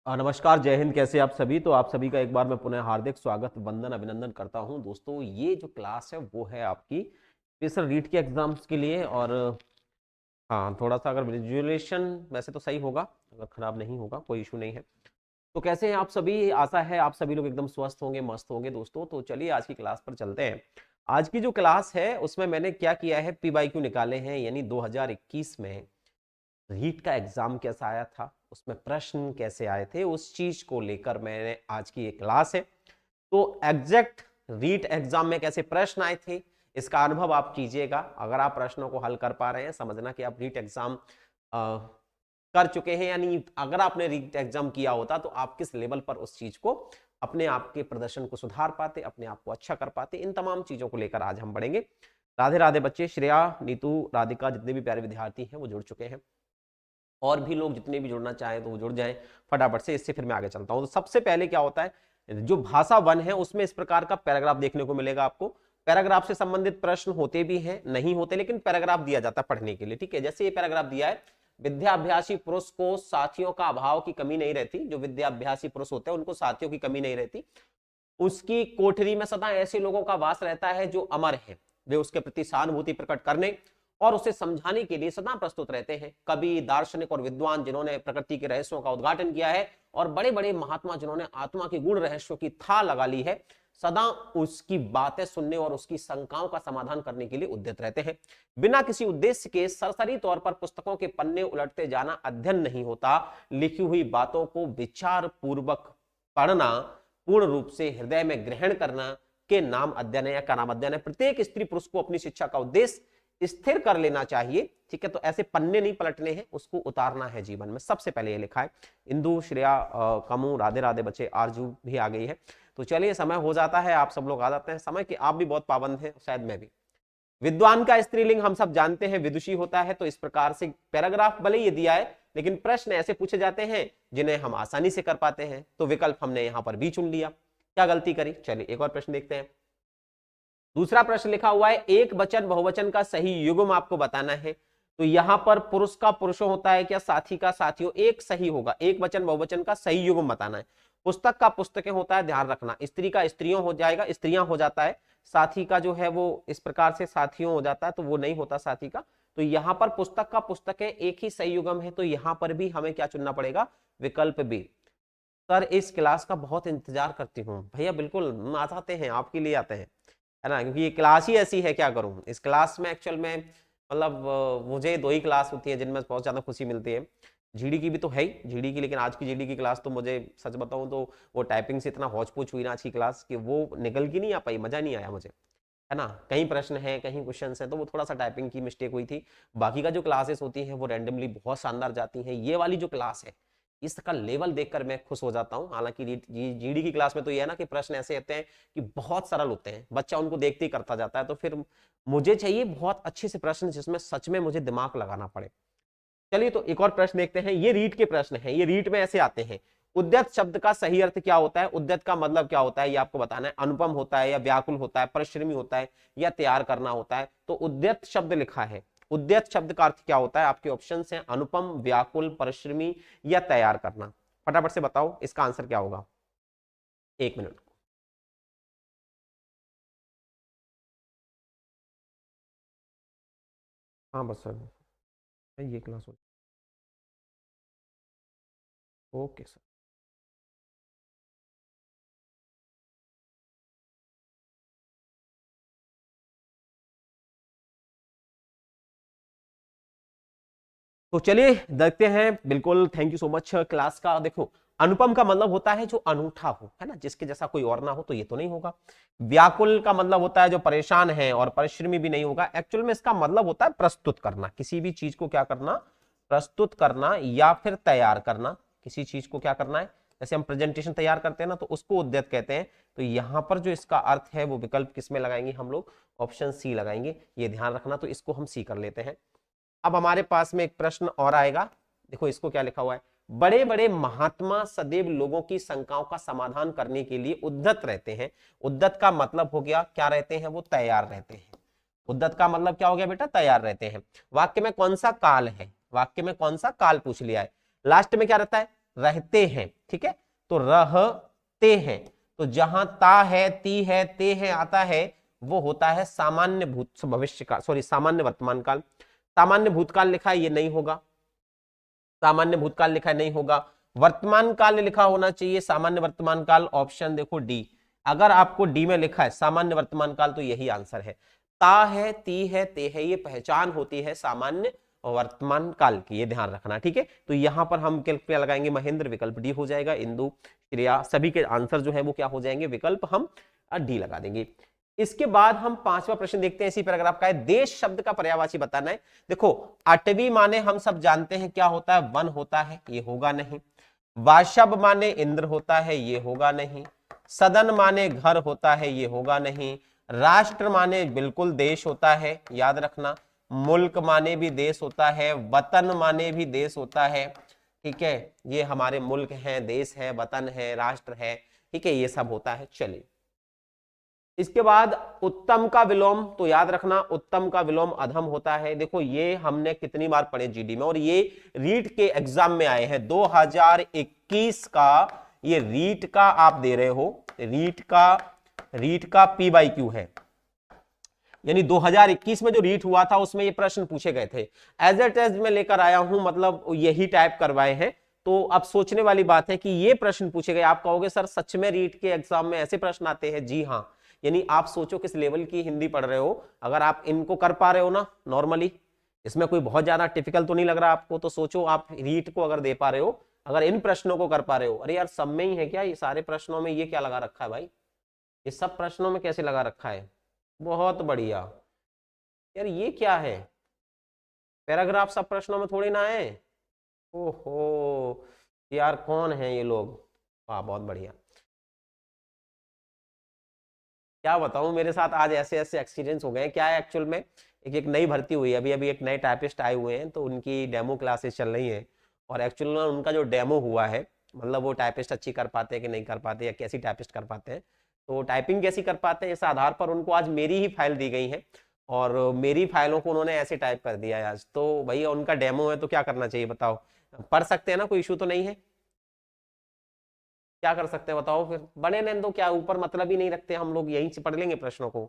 नमस्कार, जय हिंद। कैसे आप सभी? तो आप सभी का एक बार मैं पुनः हार्दिक स्वागत, वंदन, अभिनंदन करता हूं। दोस्तों, ये जो क्लास है वो है आपकी स्पेशल रीट के एग्जाम्स के लिए। और हाँ, थोड़ा सा अगर विजुअलेशन वैसे तो सही होगा, अगर खराब नहीं होगा कोई इशू नहीं है। तो कैसे हैं आप सभी? आशा है आप सभी लोग एकदम स्वस्थ होंगे, मस्त होंगे। दोस्तों, तो चलिए आज की क्लास पर चलते हैं। आज की जो क्लास है उसमें मैंने क्या किया है, PYQ निकाले हैं, यानी 2021 में रीट का एग्जाम कैसा आया था, उसमें प्रश्न कैसे आए थे, उस चीज को लेकर मैंने आज की एक क्लास है। तो एग्जैक्ट रीट एग्जाम में कैसे प्रश्न आए थे इसका अनुभव आप कीजिएगा। अगर आप प्रश्नों को हल कर पा रहे हैं, समझना कि आप रीट एग्जाम कर चुके हैं, यानी अगर आपने रीट एग्जाम किया होता तो आप किस लेवल पर उस चीज को, अपने आप के प्रदर्शन को सुधार पाते, अपने आप को अच्छा कर पाते। इन तमाम चीजों को लेकर आज हम बढ़ेंगे। राधे राधे बच्चे। श्रेया, नीतू, राधिका, जितने भी प्यारे विद्यार्थी हैं वो जुड़ चुके हैं। और भी लोग जितने भी जुड़ना चाहें तो वो जुड़ जाएं फटाफट से। इससे फिर मैं आगे चलता हूं। तो सबसे पहले क्या होता है, जो भाषा 1 है उसमें इस प्रकार का पैराग्राफ देखने को मिलेगा आपको। पैराग्राफ से संबंधित प्रश्न होते भी हैं, नहीं होते, लेकिन पैराग्राफ दिया जाता है पढ़ने के लिए। ठीक है, जैसे ये पैराग्राफ दिया है, विद्याभ्यासी पुरुष को साथियों का अभाव की कमी नहीं रहती। जो विद्याभ्यासी पुरुष होते हैं उनको साथियों की कमी नहीं रहती। उसकी कोठरी में सदा ऐसे लोगों का वास रहता है जो अमर हैं, वे उसके प्रति सहानुभूति प्रकट करने और उसे समझाने के लिए सदा प्रस्तुत रहते हैं। कवि, दार्शनिक और विद्वान जिन्होंने प्रकृति के रहस्यों का उद्घाटन किया है, और बड़े बड़े महात्मा जिन्होंने आत्मा की गूढ़ रहस्यों की था लगा ली है, सदा उसकी बातें सुनने और उसकी शंकाओं का समाधान करने के लिए उद्यत रहते हैं। बिना किसी उद्देश्य के सरसरी तौर पर पुस्तकों के पन्ने उलटते जाना अध्ययन नहीं होता। लिखी हुई बातों को विचार पूर्वक पढ़ना, पूर्ण रूप से हृदय में ग्रहण करना के नाम अध्ययन है, या का नाम अध्ययन है। प्रत्येक स्त्री पुरुष को अपनी शिक्षा का उद्देश्य स्थिर कर लेना चाहिए। ठीक है, तो ऐसे पन्ने नहीं पलटने हैं, उसको उतारना है जीवन में। सबसे पहले ये लिखा है। इंदु, श्रेया, कमू, राधे राधे बच्चे, आरजू भी आ गई है। तो चलिए, समय हो जाता है, आप सब लोग आ जाते हैं। समय के आप भी बहुत पाबंद हैं, शायद मैं भी। विद्वान का स्त्रीलिंग हम सब जानते हैं विदुषी होता है। तो इस प्रकार से पैराग्राफ भले ये दिया है, लेकिन प्रश्न ऐसे पूछे जाते हैं जिन्हें हम आसानी से कर पाते हैं। तो विकल्प हमने यहां पर भी चुन लिया, क्या गलती करी। चलिए एक और प्रश्न देखते हैं। दूसरा प्रश्न लिखा हुआ है, एक वचन बहुवचन का सही युग्म आपको बताना है। तो यहां पर पुरुष का पुरुषों होता है क्या, साथी का साथियों, एक सही होगा। एक वचन बहुवचन का सही युग्म बताना है। पुस्तक का पुस्तकें होता है, ध्यान रखना। स्त्री का स्त्रियों हो जाएगा, स्त्रियां हो जाता है। साथी का जो है वो इस प्रकार से साथियों हो जाता है, तो वो नहीं होता साथी का। तो यहां पर पुस्तक का पुस्तकें एक ही सही युग्म है, तो यहां पर भी हमें क्या चुनना पड़ेगा, विकल्प बी। सर इस क्लास का बहुत इंतजार करती हूँ भैया। बिल्कुल आ जाते हैं, आपके लिए आते हैं, है ना, क्योंकि ये क्लास ही ऐसी है। क्या करूं इस क्लास में, एक्चुअल में मतलब मुझे 2 ही क्लास होती है जिनमें बहुत ज्यादा खुशी मिलती है। जीडी की भी तो है ही, जीडी की, लेकिन आज की जीडी की क्लास तो मुझे सच बताऊं तो वो टाइपिंग से इतना हौच पूछ हुई ना आज की क्लास, कि वो निकल की नहीं आ पाई, मजा नहीं आया मुझे, है ना। कहीं प्रश्न है, कहीं क्वेश्चन है, तो वो थोड़ा सा टाइपिंग की मिस्टेक हुई थी। बाकी का जो क्लासेस होती हैं वो रैंडमली बहुत शानदार जाती हैं। ये वाली जो क्लास है, इसका लेवल देखकर मैं खुश हो जाता हूं। हालांकि जीडी की क्लास में तो ये है ना कि प्रश्न ऐसे होते हैं कि बहुत सरल होते हैं, बच्चा उनको देखते ही करता जाता है। तो फिर मुझे चाहिए बहुत अच्छे से प्रश्न जिसमें सच में मुझे दिमाग लगाना पड़े। चलिए तो एक और प्रश्न देखते हैं। ये रीट के प्रश्न है, ये रीट में ऐसे आते हैं। उद्यत शब्द का सही अर्थ क्या होता है, उद्यत का मतलब क्या होता है, ये आपको बताना है। अनुपम होता है, या व्याकुल होता है, परिश्रमी होता है, या तैयार करना होता है। तो उद्यत शब्द लिखा है, उद्यत शब्द का अर्थ क्या होता है। आपके ऑप्शन हैं अनुपम, व्याकुल, परिश्रमी, या तैयार करना। फटाफट से बताओ इसका आंसर क्या होगा, 1 मिनट। हाँ बस सर, ये क्लास हो। Okay sir. तो चलिए देखते हैं। बिल्कुल, thank you so much class का। देखो, अनुपम का मतलब होता है जो अनूठा हो, है ना, जिसके जैसा कोई और ना हो, तो ये तो नहीं होगा। व्याकुल का मतलब होता है जो परेशान है, और परिश्रमी भी नहीं होगा। एक्चुअल में इसका मतलब होता है प्रस्तुत करना, किसी भी चीज को क्या करना, प्रस्तुत करना, या फिर तैयार करना। किसी चीज को क्या करना है, जैसे हम प्रेजेंटेशन तैयार करते हैं ना, तो उसको उद्यत कहते हैं। तो यहां पर जो इसका अर्थ है वो विकल्प किसमें लगाएंगे हम लोग, ऑप्शन सी लगाएंगे। ये ध्यान रखना, तो इसको हम सी कर लेते हैं। अब हमारे पास में एक प्रश्न और आएगा। देखो इसको क्या लिखा हुआ है, बड़े बड़े महात्मा सदैव लोगों की शंकाओं का समाधान करने के लिए उद्यत रहते हैं। उद्यत का मतलब हो गया, क्या रहते हैं वो, तैयार रहते हैं। उद्यत का मतलब क्या हो गया बेटा, तैयार रहते हैं। वाक्य में कौन सा काल है, वाक्य में कौन सा काल पूछ लिया है। लास्ट में क्या रहता है, रहते हैं, ठीक है, तो रहते हैं, तो जहां ता है, ती है, ते है आता है वो होता है सामान्य भूत भविष्य काल, सॉरी सामान्य वर्तमान काल। सामान्य भूतकाल लिखा है ये नहीं होगा, सामान्य भूतकाल लिखा है नहीं होगा, वर्तमान काल लिखा होना चाहिए, सामान्य वर्तमान काल, ऑप्शन देखो डी। अगर आपको डी में लिखा है सामान्य वर्तमान काल तो यही आंसर है। ता है, ती है, ते है, ये पहचान होती है सामान्य वर्तमान काल की, ये ध्यान रखना, ठीक है। तो यहां पर हम क्या लगाएंगे, महेंद्र, विकल्प डी हो जाएगा, इंदु, श्रेया, सभी के आंसर जो है वो क्या हो जाएंगे, विकल्प हम डी लगा देंगे। इसके बाद हम पांचवा प्रश्न देखते हैं, इसी पैराग्राफ का है, देश शब्द का पर्यायवाची बताना है। देखो अटवी माने हम सब जानते हैं क्या होता है, वन होता है, ये होगा नहीं। वाशब माने इंद्र होता है, ये होगा नहीं। सदन माने घर होता है, ये होगा नहीं। राष्ट्र माने बिल्कुल देश होता है, याद रखना। मुल्क माने भी देश होता है, वतन माने भी देश होता है, ठीक है, ये हमारे मुल्क है, देश है, वतन है, राष्ट्र है, ठीक है, ये सब होता है। चलिए इसके बाद उत्तम का विलोम, तो याद रखना उत्तम का विलोम अधम होता है। देखो ये हमने कितनी बार पढ़े जीडी में, और ये रीट के एग्जाम में आए हैं 2021 का, ये रीट का आप दे रहे हो, रीट का PYQ है, यानी 2021 में जो रीट हुआ था उसमें ये प्रश्न पूछे गए थे। एज ए टेस्ट में लेकर आया हूं, मतलब यही टाइप करवाए हैं। तो अब सोचने वाली बात है कि ये प्रश्न पूछे गए, आप कहोगे सर सच में रीट के एग्जाम में ऐसे प्रश्न आते हैं? जी हाँ, यानी आप सोचो किस लेवल की हिंदी पढ़ रहे हो। अगर आप इनको कर पा रहे हो ना नॉर्मली, इसमें कोई बहुत ज्यादा टिपिकल तो नहीं लग रहा आपको, तो सोचो आप रीट को अगर दे पा रहे हो, अगर इन प्रश्नों को कर पा रहे हो। अरे यार सब में ही है क्या ये सारे प्रश्नों में? ये क्या लगा रखा है भाई, ये सब प्रश्नों में कैसे लगा रखा है? बहुत बढ़िया यार, ये क्या है, पैराग्राफ सब प्रश्नों में थोड़ी ना है। ओहो यार कौन है ये लोग, वाह बहुत बढ़िया। क्या बताऊं, मेरे साथ आज ऐसे ऐसे एक्सपीरियंस हो गए। क्या है एक्चुअल में, एक नई भर्ती हुई है, अभी अभी एक नए टाइपिस्ट आए हुए हैं, तो उनकी डेमो क्लासेस चल रही हैं। और एक्चुअल में उनका जो डेमो हुआ है, मतलब वो टाइपिस्ट अच्छी कर पाते हैं कि नहीं कर पाते, या कैसी टाइपिस्ट कर पाते हैं, तो टाइपिंग कैसी कर पाते हैं, इस आधार पर उनको आज मेरी ही फाइल दी गई है, और मेरी फाइलों को उन्होंने ऐसे टाइप कर दिया है आज। तो भैया उनका डेमो है तो क्या करना चाहिए बताओ, पढ़ सकते हैं ना, कोई इशू तो नहीं है? क्या कर सकते हैं बताओ, फिर बड़े नैन दो, क्या ऊपर मतलब ही नहीं रखते हम लोग, यहीं से पढ़ लेंगे प्रश्नों को,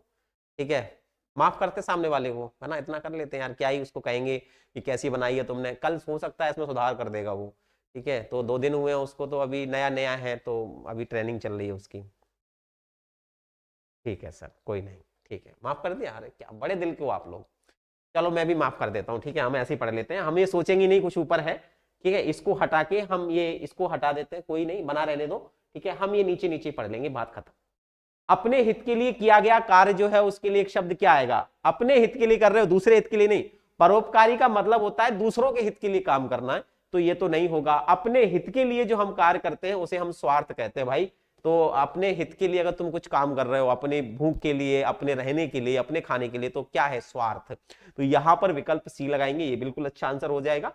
ठीक है, माफ करते सामने वाले को, है ना, इतना कर लेते हैं यार, क्या ही उसको कहेंगे कि कैसी बनाई है तुमने, कल हो सकता है इसमें सुधार कर देगा वो, ठीक है। तो 2 दिन हुए हैं उसको, तो अभी नया नया है, तो अभी ट्रेनिंग चल रही है उसकी, ठीक है सर, कोई नहीं, ठीक है, माफ कर दिया। अरे क्या बड़े दिल के हो आप लोग, चलो मैं भी माफ कर देता हूँ, ठीक है, हम ऐसे ही पढ़ लेते हैं, हम ये सोचेंगे नहीं कुछ ऊपर है, ठीक है, इसको हटा के हम ये इसको हटा देते हैं, कोई नहीं, बना रहने दो, ठीक है, हम ये नीचे नीचे पढ़ लेंगे, बात खत्म। अपने हित के लिए किया गया कार्य जो है उसके लिए एक शब्द क्या आएगा, अपने हित के लिए कर रहे हो, दूसरे हित के लिए नहीं। परोपकारी का मतलब होता है दूसरों के हित के लिए काम करना है, तो ये तो नहीं होगा। अपने हित के लिए जो हम कार्य करते हैं उसे हम स्वार्थ कहते हैं भाई। तो अपने हित के लिए अगर तुम कुछ काम कर रहे हो, अपने भूख के लिए, अपने रहने के लिए, अपने खाने के लिए, तो क्या है, स्वार्थ। तो यहां पर विकल्प सी लगाएंगे, ये बिल्कुल अच्छा आंसर हो जाएगा।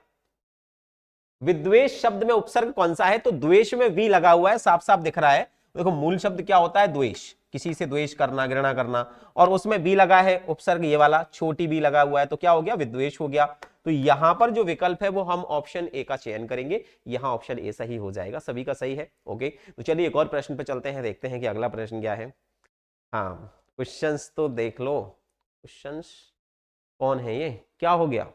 विद्वेष शब्द में उपसर्ग कौन सा है, तो द्वेष में वी लगा हुआ है, साफ साफ दिख रहा है। देखो मूल शब्द क्या होता है, द्वेष, किसी से द्वेष करना, घृणा करना, और उसमें बी लगा है उपसर्ग, ये वाला छोटी बी लगा हुआ है, तो क्या हो गया, विद्वेष हो गया। तो यहां पर जो विकल्प है वो हम ऑप्शन ए का चयन करेंगे, यहां ऑप्शन ए सही हो जाएगा, सभी का सही है। ओके, तो चलिए एक और प्रश्न पे चलते हैं, देखते हैं कि अगला प्रश्न क्या है। हाँ क्वेश्चंस तो देख लो, क्वेश्चंस कौन है ये, क्या हो गया,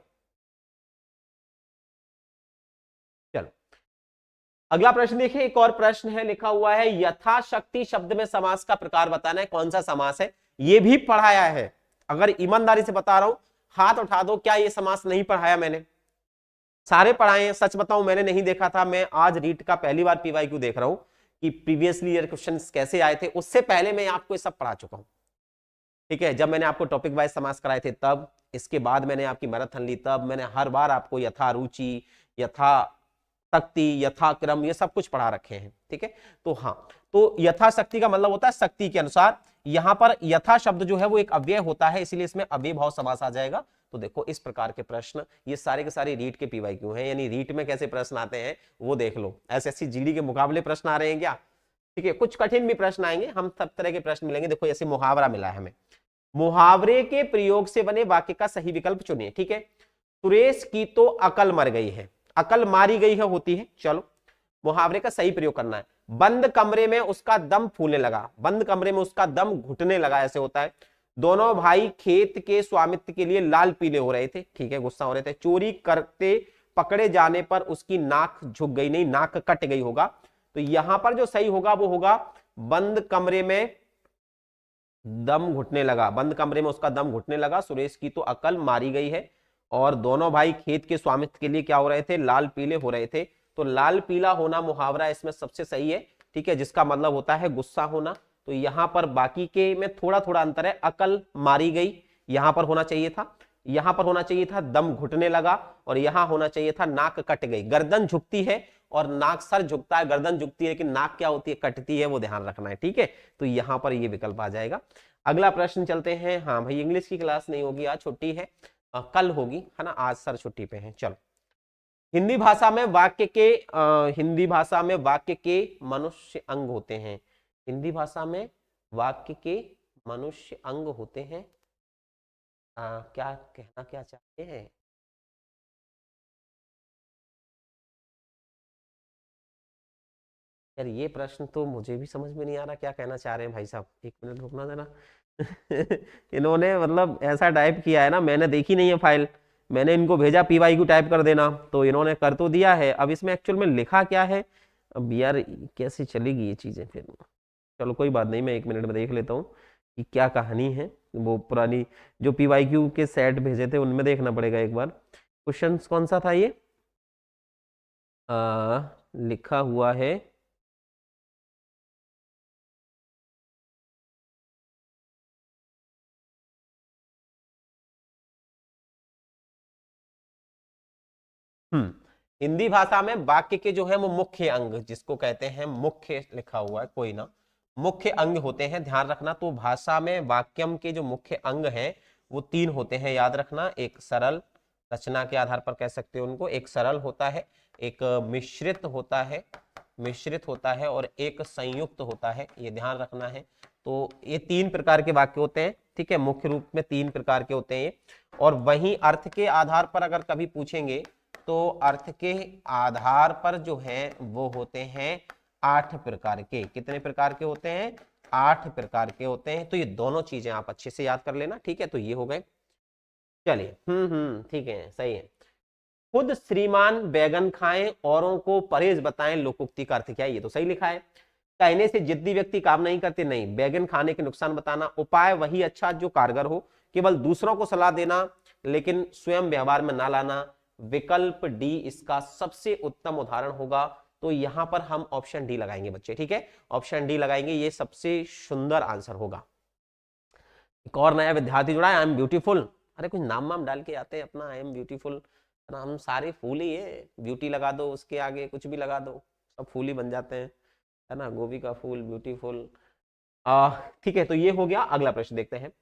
चलो अगला प्रश्न देखिए। एक और प्रश्न है, लिखा हुआ है यथाशक्ति शब्द में समास का प्रकार बताना है, कौन सा समास है, ये भी पढ़ाया है। अगर ईमानदारी से बता रहा हूं, हाथ उठा दो, क्या ये समास नहीं पढ़ाया मैंने? सारे पढ़ाए हैं, सच बताऊं मैंने नहीं देखा था, मैं आज रीट का पहली बार PYQ देख रहा हूं कि प्रीवियसली ईयर क्वेश्चंस कैसे आए थे, उससे पहले मैं आपको ये सब पढ़ा चुका हूं, ठीक है। जब मैंने आपको टॉपिक वाइज समास कराए थे तब, इसके बाद मैंने आपकी मैराथन ली तब, मैंने हर बार आपको यथा रुचि, यथा शक्ति, यथाक्रम, ये सब कुछ पढ़ा रखे हैं, ठीक है। तो हाँ, तो यथाशक्ति का मतलब होता है शक्ति के अनुसार। यहां पर यथा शब्द जो है वो एक अव्यय होता है, इसलिए इसमें अव्यय भाव समास आ जाएगा। तो देखो इस प्रकार के प्रश्न, ये सारे के सारे रीट के PYQ हैं, यानी रीट में कैसे प्रश्न आते हैं वो देख लो। SSC GD के मुकाबले प्रश्न आ रहे हैं क्या, ठीक है, कुछ कठिन भी प्रश्न आएंगे, हम सब तरह के प्रश्न मिलेंगे। देखो जैसे मुहावरा मिला है हमें, मुहावरे के प्रयोग से बने वाक्य का सही विकल्प चुनिए, ठीक है। सुरेश की तो अकल मर गई है, अकल मारी गई है होती है, चलो मुहावरे का सही प्रयोग करना है। बंद कमरे में उसका दम फूलने लगा, बंद कमरे में उसका दम घुटने लगा, ऐसे होता है। दोनों भाई खेत के स्वामित्व के लिए लाल पीले हो रहे थे, ठीक है, गुस्सा हो रहे थे। चोरी करते पकड़े जाने पर उसकी नाक झुक गई, नहीं नाक कट गई होगा। तो यहां पर जो सही होगा वो होगा बंद कमरे में दम घुटने लगा, बंद कमरे में उसका दम घुटने लगा, सुरेश की तो अकल मारी गई है। और दोनों भाई खेत के स्वामित्व के लिए क्या हो रहे थे, लाल पीले हो रहे थे। तो लाल पीला होना मुहावरा इसमें सबसे सही है, ठीक है, जिसका मतलब होता है गुस्सा होना। तो यहां पर बाकी के में थोड़ा थोड़ा अंतर है, अकल मारी गई यहां पर होना चाहिए था, यहां पर होना चाहिए था दम घुटने लगा, और यहां होना चाहिए था नाक कट गई। गर्दन झुकती है और नाक, सर झुकता है, गर्दन झुकती है, लेकिन नाक क्या होती है, कटती है, वो ध्यान रखना है, ठीक है। तो यहां पर ये विकल्प आ जाएगा। अगला प्रश्न चलते हैं। हाँ भाई, इंग्लिश की क्लास नहीं होगी आज, छुट्टी है, कल होगी, है ना, आज सर छुट्टी पे हैं। चलो, हिंदी भाषा में वाक्य के हिंदी भाषा में वाक्य के मनुष्य अंग होते हैं। हिंदी भाषा में वाक्य के मनुष्य अंग होते हैं। क्या कहना क्या चाहते हैं? यार ये प्रश्न तो मुझे भी समझ में नहीं आ रहा, क्या कहना चाह रहे हैं भाई साहब, एक मिनट रुकना देना। इन्होंने मतलब ऐसा टाइप किया है ना, मैंने देखी नहीं है फाइल, मैंने इनको भेजा PYQ टाइप कर देना, तो इन्होंने कर तो दिया है, अब इसमें एक्चुअल में लिखा क्या है, अब यार कैसे चलेगी ये चीजें फिर। चलो कोई बात नहीं, मैं 1 मिनट में देख लेता हूँ कि क्या कहानी है। वो पुरानी जो PYQ के सेट भेजे थे उनमें देखना पड़ेगा एक बार। क्वेश्चन कौन सा था ये, लिखा हुआ है हिंदी भाषा में वाक्य के जो है वो मुख्य अंग, जिसको कहते हैं मुख्य, लिखा हुआ है कोई ना, मुख्य अंग होते हैं, ध्यान रखना। तो भाषा में वाक्यम के जो मुख्य अंग हैं वो 3 होते हैं, याद रखना। एक सरल, रचना के आधार पर कह सकते हो उनको, एक सरल होता है, एक मिश्रित होता है, मिश्रित होता है, और एक संयुक्त होता है, ये ध्यान रखना है। तो ये 3 प्रकार के वाक्य होते हैं, ठीक है, मुख्य रूप में 3 प्रकार के होते हैं ये। और वहीं अर्थ के आधार पर अगर कभी पूछेंगे तो अर्थ के आधार पर जो है वो होते हैं 8 प्रकार के। कितने प्रकार के होते हैं? 8 प्रकार के होते हैं। तो ये दोनों चीजें आप अच्छे से याद कर लेना, ठीक है। तो ये हो गए, चलिए, ठीक है, सही है। खुद श्रीमान बैगन खाएं, औरों को परहेज बताएं, लोकोक्ति का अर्थ क्या है? ये तो सही लिखा है। कहने से जिद्दी व्यक्ति काम नहीं करते, नहीं। बैगन खाने के नुकसान बताना। उपाय वही अच्छा जो कारगर हो, केवल दूसरों को सलाह देना लेकिन स्वयं व्यवहार में ना लाना। विकल्प डी इसका सबसे उत्तम उदाहरण होगा। तो यहां पर हम ऑप्शन डी लगाएंगे बच्चे, ठीक है, ऑप्शन डी लगाएंगे, ये सबसे सुंदर आंसर होगा। एक और नया विद्यार्थी जुड़ा है, आई एम ब्यूटीफुल। अरे कुछ नाम वाम डाल के आते हैं अपना, आई एम ब्यूटीफुल, हम सारे फूल ही है, ब्यूटी लगा दो उसके आगे, कुछ भी लगा दो, सब फूल ही बन जाते हैं, है ना, गोभी का फूल, ब्यूटीफुल। ठीक है, तो ये हो गया। अगला प्रश्न देखते हैं।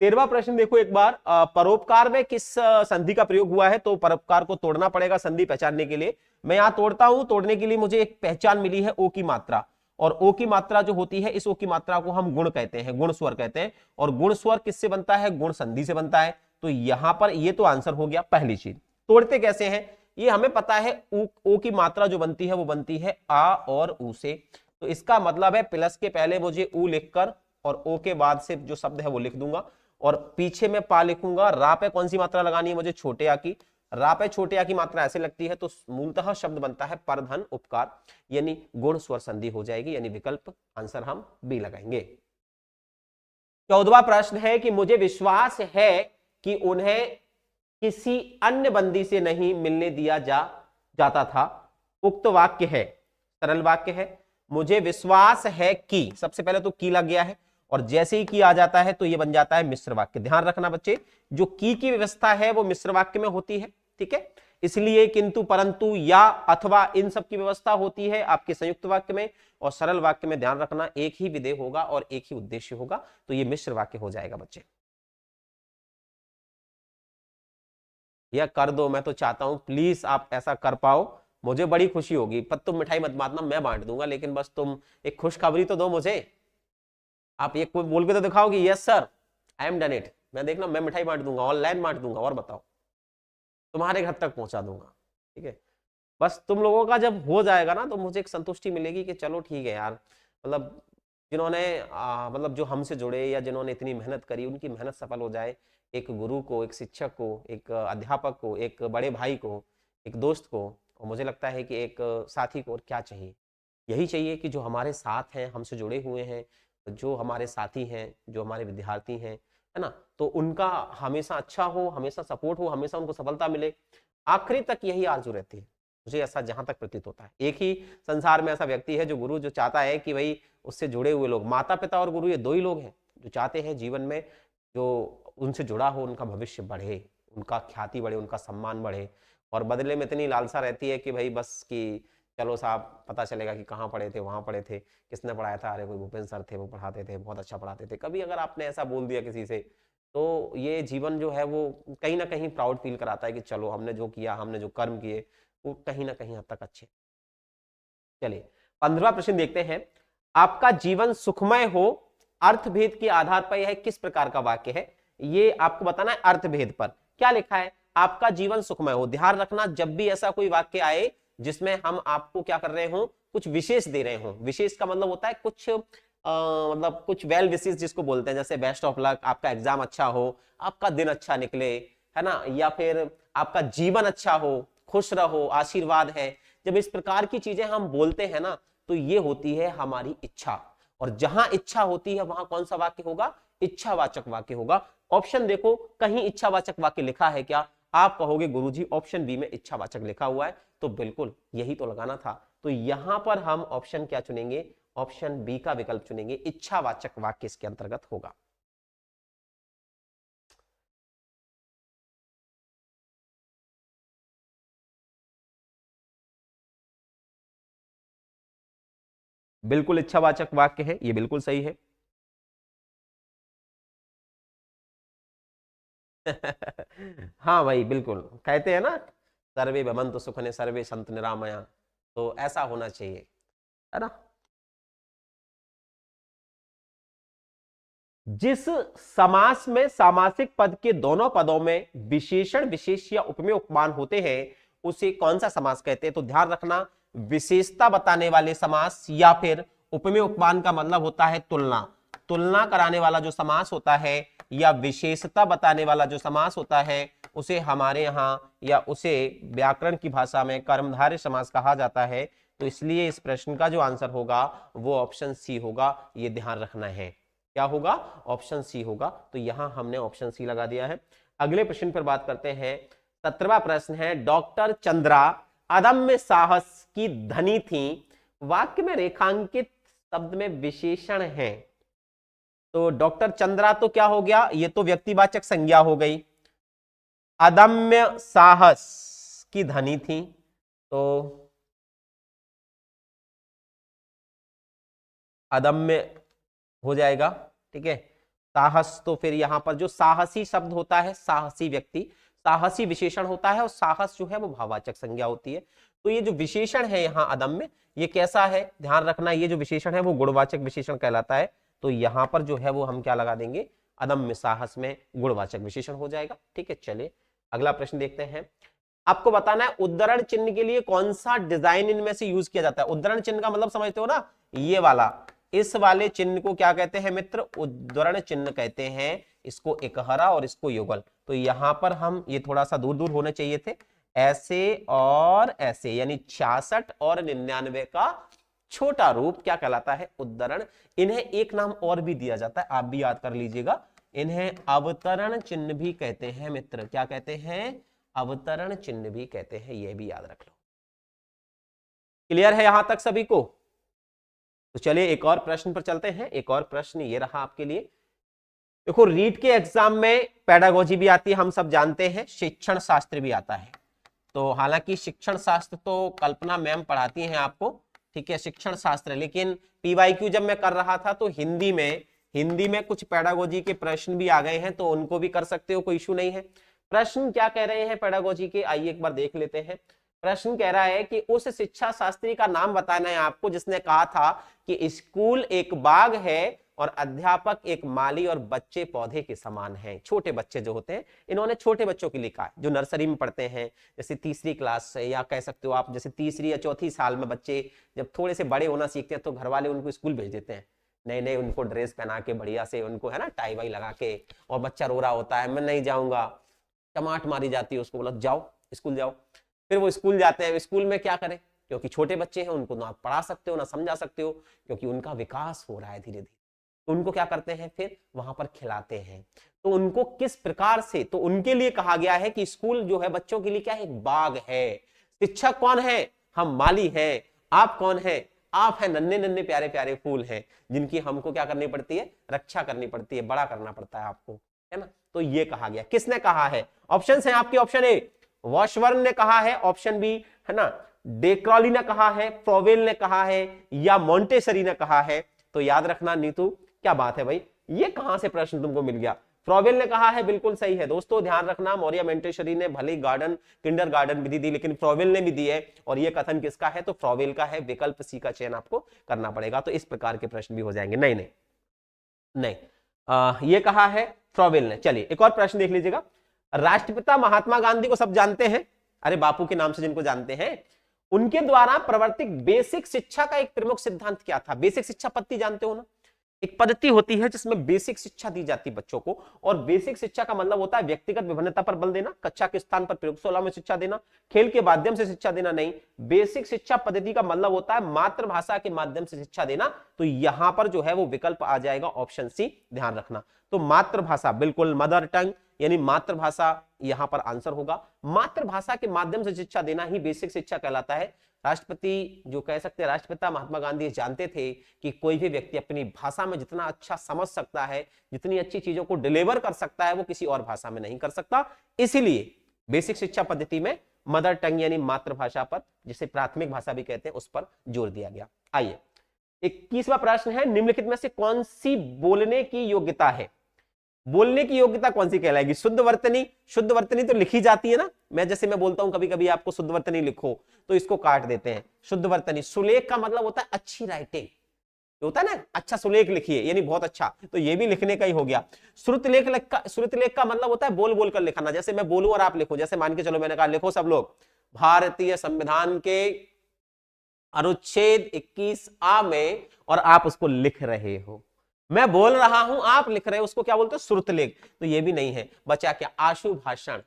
13वां प्रश्न देखो एक बार, परोपकार में किस संधि का प्रयोग हुआ है? तो परोपकार को तोड़ना पड़ेगा संधि पहचानने के लिए। मैं यहां तोड़ता हूं, तोड़ने के लिए मुझे एक पहचान मिली है, ओ की मात्रा। और ओ की मात्रा जो होती है, इस ओ की मात्रा को हम गुण कहते हैं, गुण स्वर कहते हैं। और गुण स्वर किससे बनता है? गुण संधि से बनता है। तो यहां पर ये तो आंसर हो गया पहली चीज। तोड़ते कैसे हैं ये हमें पता है, ओ की मात्रा जो बनती है वो बनती है आ और ऊ से। तो इसका मतलब है प्लस के पहले मुझे ऊ लिखकर और ओ के बाद से जो शब्द है वो लिख दूंगा, और पीछे में पा लिखूंगा। रा पे कौन सी मात्रा लगानी है मुझे? छोटे आ की। रा पे छोटे आ की मात्रा ऐसे लगती है, तो मूलतः शब्द बनता है परधन उपकार, यानी गुण स्वर संधि हो जाएगी, यानी विकल्प आंसर हम बी लगाएंगे। 14वां प्रश्न है कि मुझे विश्वास है कि उन्हें किसी अन्य बंदी से नहीं मिलने दिया जाता था। उक्त वाक्य है, सरल वाक्य है। मुझे विश्वास है कि, सबसे पहले तो की लग गया है, और जैसे ही की आ जाता है तो ये बन जाता है मिश्र वाक्य। ध्यान रखना बच्चे, जो की व्यवस्था है वो मिश्र वाक्य में होती है, ठीक है। इसलिए किंतु, परंतु, या, अथवा, इन सब की व्यवस्था होती है आपके संयुक्त वाक्य में। और सरल वाक्य में ध्यान रखना एक ही विधेय होगा और एक ही उद्देश्य होगा, तो ये मिश्र वाक्य हो जाएगा बच्चे। यह कर दो, मैं तो चाहता हूं प्लीज आप ऐसा कर पाओ, मुझे बड़ी खुशी होगी। पर तुम मिठाई मत बांटना, मैं बांट दूंगा, लेकिन बस तुम एक खुशखबरी तो दो मुझे। आप ये कोई बोल के तो दिखाओ कि yes sir I am done it, मैं देखना मैं मिठाई बांट दूंगा, ऑनलाइन बांट दूंगा, और बताओ तुम्हारे घर तक पहुंचा दूंगा, ठीक है। बस तुम लोगों का जब हो जाएगा ना तो मुझे एक संतुष्टि मिलेगी कि चलो ठीक है यार, मतलब जिन्होंने मतलब जो हमसे जुड़े या जिन्होंने इतनी मेहनत करी उनकी मेहनत सफल हो जाए। एक गुरु को, एक शिक्षक को, एक अध्यापक को, एक बड़े भाई को, एक दोस्त को, और मुझे लगता है कि एक साथी को, और क्या चाहिए? यही चाहिए कि जो हमारे साथ हैं, हमसे जुड़े हुए हैं, जो हमारे साथी हैं, जो हमारे विद्यार्थी हैं, है ना, तो उनका हमेशा अच्छा हो, हमेशा सपोर्ट हो, हमेशा उनको सफलता मिले। आखिरी तक यही आरजू रहती है, मुझे ऐसा जहां तक प्रतीत होता है। एक ही संसार में ऐसा व्यक्ति है जो गुरु, जो चाहता है कि भाई उससे जुड़े हुए लोग, माता पिता और गुरु, ये दो ही लोग हैं जो चाहते हैं जीवन में जो उनसे जुड़ा हो उनका भविष्य बढ़े, उनका ख्याति बढ़े, उनका सम्मान बढ़े। और बदले में इतनी लालसा रहती है कि भाई बस कि चलो साहब पता चलेगा कि कहाँ पढ़े थे, वहां पढ़े थे, किसने पढ़ाया था, अरे कोई भूपेंद्र सर थे, वो पढ़ाते थे, बहुत अच्छा पढ़ाते थे। कभी अगर आपने ऐसा बोल दिया किसी से, तो ये जीवन जो है वो कहीं ना कहीं प्राउड फील कराता है कि चलो हमने जो किया, हमने जो कर्म किए, वो कहीं ना कहीं हद तक अच्छे। चलिए 15वां प्रश्न देखते हैं। आपका जीवन सुखमय हो, अर्थभेद के आधार पर यह किस प्रकार का वाक्य है? ये आपको बताना है अर्थभेद पर। क्या लिखा है? आपका जीवन सुखमय हो। ध्यान रखना, जब भी ऐसा कोई वाक्य आए जिसमें हम आपको क्या कर रहे हो, कुछ विशेष दे रहे हो। विशेष का मतलब होता है कुछ मतलब कुछ वेल विशेष जिसको बोलते हैं, जैसे बेस्ट ऑफ लक, आपका एग्जाम अच्छा हो, आपका दिन अच्छा निकले, है ना, या फिर आपका जीवन अच्छा हो, खुश रहो, आशीर्वाद है। जब इस प्रकार की चीजें हम बोलते हैं ना, तो ये होती है हमारी इच्छा। और जहां इच्छा होती है वहां कौन सा वाक्य होगा? इच्छावाचक वाक्य होगा। ऑप्शन देखो, कहीं इच्छावाचक वाक्य लिखा है क्या? आप कहोगे गुरुजी ऑप्शन बी में इच्छावाचक लिखा हुआ है, तो बिल्कुल यही तो लगाना था। तो यहां पर हम ऑप्शन क्या चुनेंगे? ऑप्शन बी का विकल्प चुनेंगे, इच्छावाचक वाक्य इसके अंतर्गत होगा। बिल्कुल इच्छावाचक वाक्य है, ये बिल्कुल सही है। हाँ भाई बिल्कुल, कहते हैं ना, सर्वे भवन्तु सुखिनः सर्वे सन्तु निरामया, तो ऐसा होना चाहिए, है ना। जिस समास में सामासिक पद के दोनों पदों में विशेषण, विशेष या उपमेय उपमान होते हैं, उसे कौन सा समास कहते हैं? तो ध्यान रखना, विशेषता बताने वाले समास या फिर उपमेय उपमान का मतलब होता है तुलना। तुलना कराने वाला जो समास होता है या विशेषता बताने वाला जो समास होता है, उसे हमारे यहाँ या उसे व्याकरण की भाषा में कर्मधारय समास कहा जाता है। तो इसलिए इस प्रश्न का जो आंसर होगा वो ऑप्शन सी होगा, ये ध्यान रखना है। क्या होगा? ऑप्शन सी होगा। तो यहां हमने ऑप्शन सी लगा दिया है। अगले प्रश्न पर बात करते हैं। 17वां प्रश्न है, डॉक्टर चंद्रा अदम्य साहस की धनी थी, वाक्य में रेखांकित शब्द में विशेषण है। तो डॉक्टर चंद्रा तो क्या हो गया? ये तो व्यक्तिवाचक संज्ञा हो गई। अदम्य साहस की धनी थी, तो अदम्य हो जाएगा, ठीक है। साहस, तो फिर यहां पर जो साहसी शब्द होता है, साहसी व्यक्ति, साहसी विशेषण होता है, और साहस जो है वो भाववाचक संज्ञा होती है। तो ये जो विशेषण है यहाँ अदम्य, ये कैसा है? ध्यान रखना, ये जो विशेषण है वो गुणवाचक विशेषण कहलाता है। तो यहां पर जो है वो हम क्या लगा देंगे? अदम्य साहस में गुणवाचक विशेषण हो जाएगा, ठीक है। चलिए अगला प्रश्न देखते हैं। आपको बताना है उद्धरण चिन्ह के लिए कौन सा डिजाइन इनमें से यूज किया जाता है। उद्धरण चिन्ह का मतलब समझते हो ना, ये वाला, इस वाले चिन्ह को क्या कहते हैं मित्र? उद्धरण चिन्ह कहते हैं। इसको एकहरा और इसको युगल। तो यहां पर हम, ये थोड़ा सा दूर दूर होने चाहिए थे, ऐसे और ऐसे, यानी 66 और 99 का छोटा रूप क्या कहलाता है? उद्धरण। इन्हें एक नाम और भी दिया जाता है, आप भी याद कर लीजिएगा, इन्हें अवतरण चिन्ह भी कहते हैं मित्र। क्या कहते हैं? अवतरण चिन्ह भी कहते हैं, यह भी याद रख लो। क्लियर है यहां तक सभी को? तो चलिए एक और प्रश्न पर चलते हैं। एक और प्रश्न ये रहा आपके लिए। देखो, रीट के एग्जाम में पेडागोजी भी आती है, हम सब जानते हैं, शिक्षण शास्त्र भी आता है। तो हालांकि शिक्षण शास्त्र तो कल्पना मैम पढ़ाती हैं आपको, ठीक है, शिक्षण शास्त्र, लेकिन पीवाईक्यू जब मैं कर रहा था तो हिंदी में कुछ पेडागोजी के प्रश्न भी आ गए हैं, तो उनको भी कर सकते हो, कोई इशू नहीं है। प्रश्न क्या कह रहे हैं पेडागोजी के, आइए एक बार देख लेते हैं। प्रश्न कह रहा है कि उस शिक्षा शास्त्री का नाम बताना है आपको जिसने कहा था कि स्कूल एक बाग है और अध्यापक एक माली और बच्चे पौधे के समान हैं। छोटे बच्चे जो होते हैं, इन्होंने छोटे बच्चों के लिए कहा, जो नर्सरी में पढ़ते हैं, जैसे तीसरी क्लास से, या कह सकते हो आप जैसे तीसरी या चौथी साल में बच्चे जब थोड़े से बड़े होना सीखते हैं तो घर वाले उनको स्कूल भेज देते हैं, नए नए उनको ड्रेस पहना के बढ़िया से, उनको है ना टाई वाई लगा के, और बच्चा रो रहा होता है मैं नहीं जाऊंगा, टमाट मारी जाती है उसको, बोला जाओ स्कूल जाओ। फिर वो स्कूल जाते हैं, स्कूल में क्या करें, क्योंकि छोटे बच्चे हैं, उनको ना पढ़ा सकते हो ना समझा सकते हो, क्योंकि उनका विकास हो रहा है धीरे धीरे। तो उनको क्या करते हैं, फिर वहां पर खिलाते हैं। तो उनको किस प्रकार से, तो उनके लिए कहा गया है कि स्कूल जो है बच्चों के लिए क्या है, एक बाग है। शिक्षक कौन है, हम माली हैं। आप कौन है, आप है नन्हे नन्हे प्यारे प्यारे फूल हैं, जिनकी हमको क्या करनी पड़ती है, रक्षा करनी पड़ती है, बड़ा करना पड़ता है आपको, है ना। तो ये कहा गया, किसने कहा है, ऑप्शन है आपके, ऑप्शन ए वॉशबर्न ने कहा है, ऑप्शन बी है ना डेक्रॉली ने कहा है, फ्रोवेल ने कहा है, या मॉन्टेसरी ने कहा है। तो याद रखना नीतू, क्या बात है भाई, ये कहां से प्रश्न तुमको मिल गया। फ्रोवेल ने कहा है, बिल्कुल सही है दोस्तों, ध्यान रखना, मौर्य मॉन्टेसरी ने भले गार्डन किंडर गार्डन विधि दी, लेकिन फ्रोवेल ने भी दी है, और ये कथन किसका है, तो फ्रोवेल का है। विकल्प सी का चयन आपको करना पड़ेगा। तो इस प्रकार के प्रश्न भी हो जाएंगे। नहीं नहीं नहीं, ये कहा है फ्रोवेल ने। चलिए एक और प्रश्न देख लीजिएगा। राष्ट्रपिता महात्मा गांधी को सब जानते हैं, अरे बापू के नाम से जिनको जानते हैं, उनके द्वारा प्रवर्तित बेसिक शिक्षा का एक प्रमुख सिद्धांत क्या था। बेसिक शिक्षा पद्धति जानते हो ना, एक पद्धति होती है जिसमें बेसिक शिक्षा दी जाती है बच्चों को, और बेसिक शिक्षा का मतलब होता है व्यक्तिगत विभिन्नता पर बल देना, कक्षा के स्थान पर प्रयोगशाला में शिक्षा देना, खेल के माध्यम से शिक्षा देना नहीं। बेसिक शिक्षा पद्धति का मतलब होता है मातृभाषा के माध्यम से शिक्षा देना। तो यहां पर जो है वो विकल्प आ जाएगा ऑप्शन सी, ध्यान रखना। तो मातृभाषा, बिल्कुल मदर टंग यानी मातृभाषा यहां पर आंसर होगा। मातृभाषा के माध्यम से शिक्षा देना ही बेसिक शिक्षा कहलाता है। राष्ट्रपति जो कह सकते हैं, राष्ट्रपिता महात्मा गांधी जानते थे कि कोई भी व्यक्ति अपनी भाषा में जितना अच्छा समझ सकता है, जितनी अच्छी चीजों को डिलीवर कर सकता है, वो किसी और भाषा में नहीं कर सकता। इसीलिए बेसिक शिक्षा पद्धति में मदर टंग यानी मातृभाषा पर, जिसे प्राथमिक भाषा भी कहते हैं, उस पर जोर दिया गया। आइए 21वां प्रश्न है, निम्नलिखित में से कौन सी बोलने की योग्यता है। बोलने की योग्यता कौन सी कहलाएगी, शुद्ध वर्तनी। शुद्ध वर्तनी तो लिखी जाती है ना, मैं बोलता हूं कभी कभी आपको शुद्ध वर्तनी लिखो, तो इसको काट देते हैं। शुद्ध वर्तनी, सुलेख का मतलब होता है अच्छी राइटिंग, होता है ना, अच्छा सुलेख लिखिए यानी बहुत अच्छा, तो ये भी लिखने का ही हो गया। श्रुतलेख का मतलब होता है बोल बोल कर लिखना, जैसे मैं बोलूं और आप लिखो। जैसे मान के चलो मैंने कहा लिखो सब लोग, भारतीय संविधान के अनुच्छेद 21A में, और आप उसको लिख रहे हो। मैं बोल रहा हूं, आप लिख रहे हो, उसको क्या बोलते हैं, श्रुतलेख। तो ये भी नहीं है। बचा क्या, आशु भाषण।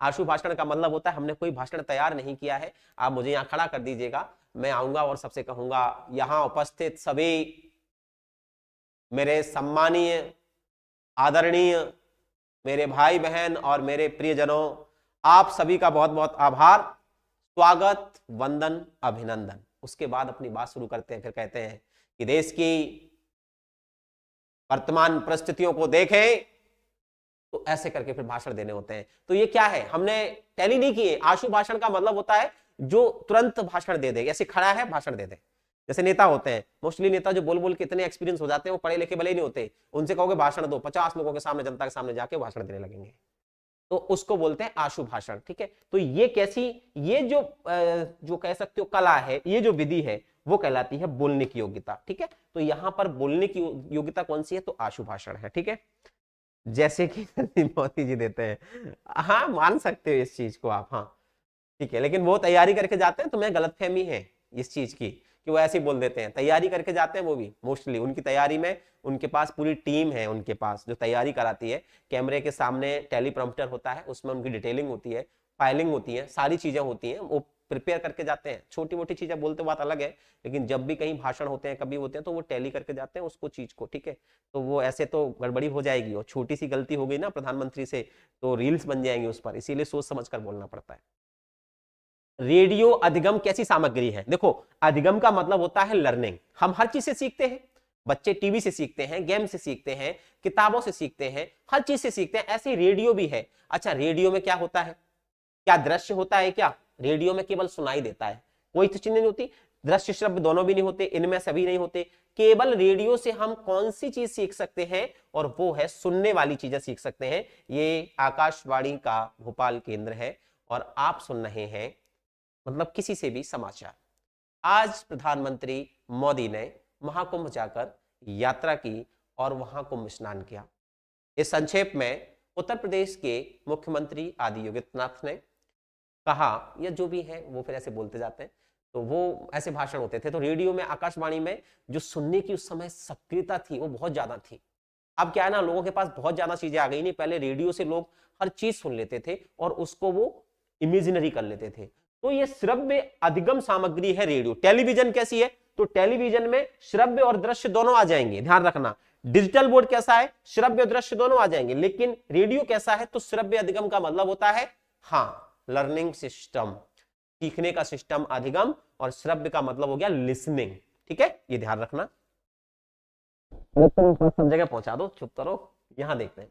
आशु भाषण का मतलब होता है हमने कोई भाषण तैयार नहीं किया है, आप मुझे यहां खड़ा कर दीजिएगा, मैं आऊंगा और सबसे कहूंगा, यहां उपस्थित सभी मेरे सम्मानीय आदरणीय मेरे भाई बहन और मेरे प्रियजनों, आप सभी का बहुत बहुत आभार, स्वागत, वंदन, अभिनंदन। उसके बाद अपनी बात शुरू करते हैं। फिर कहते हैं कि देश की वर्तमान परिस्थितियों को देखें, तो ऐसे करके फिर भाषण देने होते हैं। तो ये क्या है, हमने टैली नहीं किए। आशु भाषण का मतलब होता है जो तुरंत भाषण दे दे, ऐसे खड़ा है भाषण दे दे। जैसे नेता होते हैं, मोस्टली नेता जो बोल बोल के इतने एक्सपीरियंस हो जाते हैं, वो पढ़े लिखे भले नहीं होते, उनसे कहोगे भाषण दो, 50 लोगों के सामने, जनता के सामने जाके भाषण देने लगेंगे, तो उसको बोलते हैं आशु भाषण। ठीक है, तो ये कैसी, ये जो कह सकते हो कला है, ये जो विधि है, वो कहलाती है बोलने की योग्यता। ठीक है, तो यहां पर बोलने की योग्यता कौन सी है, तो आशु भाषण है। ठीक है, जैसे कि मोदी जी देते हैं, हाँ मान सकते हो इस चीज को आप, हाँ ठीक है, लेकिन वो तैयारी करके जाते हैं, तो मैं गलतफहमी है इस चीज की कि वो ऐसे ही बोल देते हैं। तैयारी करके जाते हैं वो भी, मोस्टली उनकी तैयारी में उनके पास पूरी टीम है, उनके पास जो तैयारी कराती है। कैमरे के सामने टेलीप्रॉम्प्टर होता है, उसमें उनकी डिटेलिंग होती है, फाइलिंग होती है, सारी चीजें होती हैं, वो प्रिपेयर करके जाते हैं। छोटी मोटी चीजें बोलते बात अलग है, लेकिन जब भी कहीं भाषण होते हैं, कभी होते हैं, तो वो टैली करके जाते हैं उसको चीज को। ठीक है, तो वो ऐसे तो गड़बड़ी हो जाएगी, और छोटी सी गलती हो गई ना प्रधानमंत्री से, तो रील्स बन जाएंगे उस पर, इसीलिए सोच समझ कर बोलना पड़ता है। रेडियो अधिगम कैसी सामग्री है, देखो अधिगम का मतलब होता है लर्निंग। हम हर चीज से सीखते हैं, बच्चे टीवी से सीखते हैं, गेम से सीखते हैं, किताबों से सीखते हैं, हर चीज से सीखते हैं, ऐसे रेडियो भी है। अच्छा, रेडियो में क्या होता है, क्या दृश्य होता है, क्या रेडियो में केवल सुनाई देता है, कोई तो चीज नहीं होती, दृश्य श्रव्य दोनों भी नहीं होते, इनमें सभी नहीं होते। केवल रेडियो से हम कौन सी चीज सीख सकते हैं, और वो है सुनने वाली चीजें सीख सकते हैं। ये आकाशवाणी का भोपाल केंद्र है, और आप सुन रहे हैं मतलब किसी से भी समाचार। आज प्रधानमंत्री मोदी ने महाकुंभ जाकर यात्रा की, और वहां कुंभ स्नान किया। इस संक्षेप में उत्तर प्रदेश के मुख्यमंत्री आदित्यनाथ ने कहा, या जो भी है वो फिर ऐसे बोलते जाते हैं, तो वो ऐसे भाषण होते थे। तो रेडियो में, आकाशवाणी में जो सुनने की उस समय सक्रियता थी वो बहुत ज्यादा थी। अब क्या है ना, लोगों के पास बहुत ज्यादा चीजें आ गई। नहीं, पहले रेडियो से लोग हर चीज सुन लेते थे और उसको वो इमेजिनरी कर लेते थे। तो ये श्रव्य अधिगम सामग्री है रेडियो। टेलीविजन कैसी है, तो टेलीविजन में श्रव्य और दृश्य दोनों आ जाएंगे, ध्यान रखना। डिजिटल बोर्ड कैसा है, श्रव्य और दृश्य दोनों आ जाएंगे। लेकिन रेडियो कैसा है, तो श्रव्य अधिगम का मतलब होता है, हाँ, लर्निंग सिस्टम, सीखने का सिस्टम अधिगम, और श्रव्य का मतलब हो गया लिसनिंग। ठीक है, ये ध्यान रखना। सब जगह पहुंचा दो, चुप करो। यहां देखते हैं,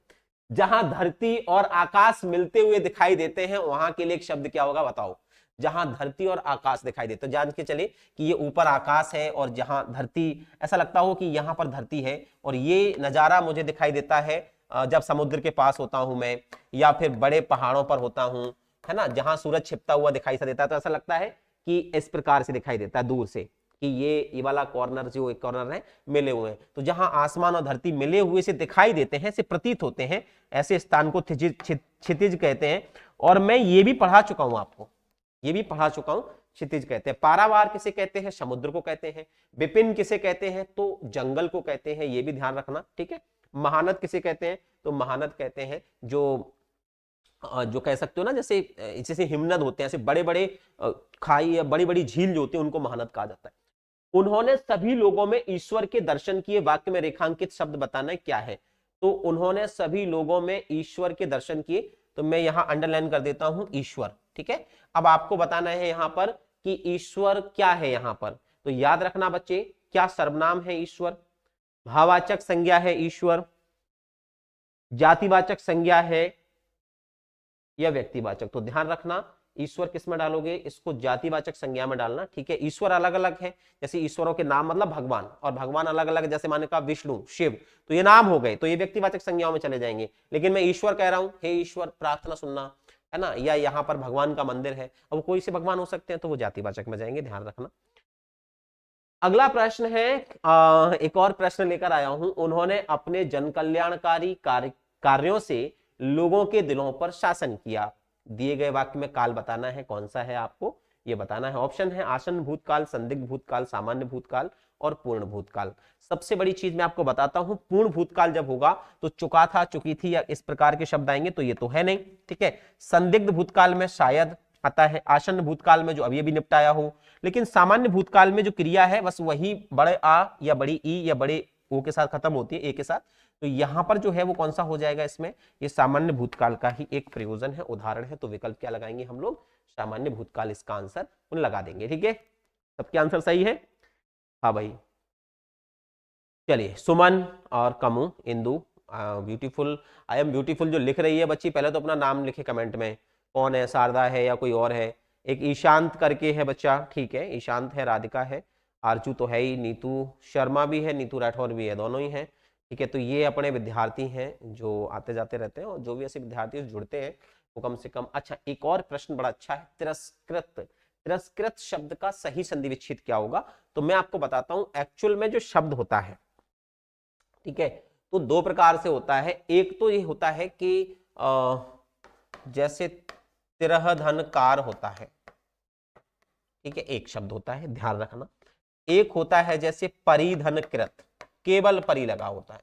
जहां धरती और आकाश मिलते हुए दिखाई देते हैं वहां के लिए एक शब्द क्या होगा, बताओ। जहां धरती और आकाश दिखाई देते, तो जान के चले कि ये ऊपर आकाश है और जहां धरती, ऐसा लगता हो कि यहां पर धरती है और ये नजारा मुझे दिखाई देता है जब समुद्र के पास होता हूं मैं, या फिर बड़े पहाड़ों पर होता हूं, है ना, जहां सूरज छिपता हुआ दिखाई सा देता है। तो ऐसा लगता है कि इस प्रकार से दिखाई देता है दूर से, कि ये वाला कॉर्नर जो एक कॉर्नर है मिले हुए हैं। तो जहां आसमान और धरती मिले हुए से दिखाई देते हैं, से प्रतीत होते हैं, ऐसे स्थान को क्षितिज कहते हैं। और मैं ये भी पढ़ा चुका हूं आपको, ये भी पढ़ा चुका हूं, क्षितिज कहते हैं। पारावार किसे कहते हैं, समुद्र को कहते हैं। विपिन किसे कहते हैं, तो जंगल को कहते हैं, ये भी ध्यान रखना। ठीक है, महानद किसे कहते हैं, तो महानद कहते हैं जो कह सकते हो ना, जैसे जैसे हिमनद होते हैं, ऐसे बड़े बड़े खाई या बड़ी बड़ी झील जो होती है उनको महानद कहा जाता है। उन्होंने सभी लोगों में ईश्वर के दर्शन किए, वाक्य में रेखांकित शब्द बताना है क्या है, तो उन्होंने सभी लोगों में ईश्वर के दर्शन किए, तो मैं यहां अंडरलाइन कर देता हूं ईश्वर। ठीक है, अब आपको बताना है यहां पर कि ईश्वर क्या है यहां पर। तो याद रखना बच्चे, क्या सर्वनाम है ईश्वर, भाववाचक संज्ञा है ईश्वर, जातिवाचक संज्ञा है या व्यक्तिवाचक। तो ध्यान रखना, ईश्वर किस में डालोगे, इसको जातिवाचक संज्ञा में डालना। ठीक है, ईश्वर अलग अलग है, जैसे ईश्वरों के नाम मतलब भगवान, और भगवान अलग अलग, जैसे माने का विष्णु, शिव, तो ये नाम हो गए, तो ये व्यक्तिवाचक संज्ञाओं में चले जाएंगे। लेकिन मैं ईश्वर कह रहा हूं, हे ईश्वर प्रार्थना सुनना, है ना, या यहाँ पर भगवान का मंदिर है, अब कोई से भगवान हो सकते हैं, तो वो जातिवाचक में जाएंगे, ध्यान रखना। अगला प्रश्न है, एक और प्रश्न लेकर आया हूं। उन्होंने अपने जन कल्याणकारी कार्यों से लोगों के दिलों पर शासन किया। दिए गए वाक्य में काल बताना है, कौन सा है आपको ये बताना है। ऑप्शन है आसन्न भूतकाल, संदिग्ध भूतकाल, सामान्य भूतकाल और पूर्ण भूतकाल। सबसे बड़ी चीज मैं आपको बताता हूं, पूर्ण भूतकाल जब होगा तो चुका था, चुकी थी, या इस प्रकार के शब्द आएंगे, तो ये तो है नहीं। ठीक है, संदिग्ध भूतकाल में शायद आता है, आसन्न भूतकाल में जो अभी अभी निपटाया हो, लेकिन सामान्य भूतकाल में जो क्रिया है बस वही बड़े आ या बड़ी ई या बड़े ओ के साथ खत्म होती है, ए के साथ। तो यहां पर जो है वो कौन सा हो जाएगा, इसमें ये सामान्य भूतकाल का ही एक प्रयोजन है, उदाहरण है। तो विकल्प क्या लगाएंगे हम लोग, सामान्य भूतकाल, इसका आंसर उन लगा देंगे। ठीक है, सबके आंसर सही है, हाँ भाई। चलिए, सुमन और Kamu, Indu, beautiful, I am beautiful जो लिख रही है बच्ची, पहले तो अपना नाम लिखे कमेंट में, कौन है, शारदा है या कोई और है। एक ईशांत करके है बच्चा, ठीक है, ईशांत है, राधिका है, आरजू तो है ही, नीतू शर्मा भी है, नीतू राठौर भी है, दोनों ही हैं। ठीक है, तो ये अपने विद्यार्थी हैं जो आते जाते रहते हैं, और जो भी ऐसे विद्यार्थी जुड़ते हैं वो कम से कम। अच्छा, एक और प्रश्न बड़ा अच्छा है, तिरस्कृत, तिरस्कृत शब्द का सही संधि विच्छेद क्या होगा, तो मैं आपको बताता हूं। एक्चुअल में जो शब्द होता है, ठीक है, तो दो प्रकार से होता है। एक तो ये होता है कि जैसे तिरहधनकार होता है, ठीक है, एक शब्द होता है, ध्यान रखना। एक होता है जैसे परिधनकृत, केवल परि लगा होता है।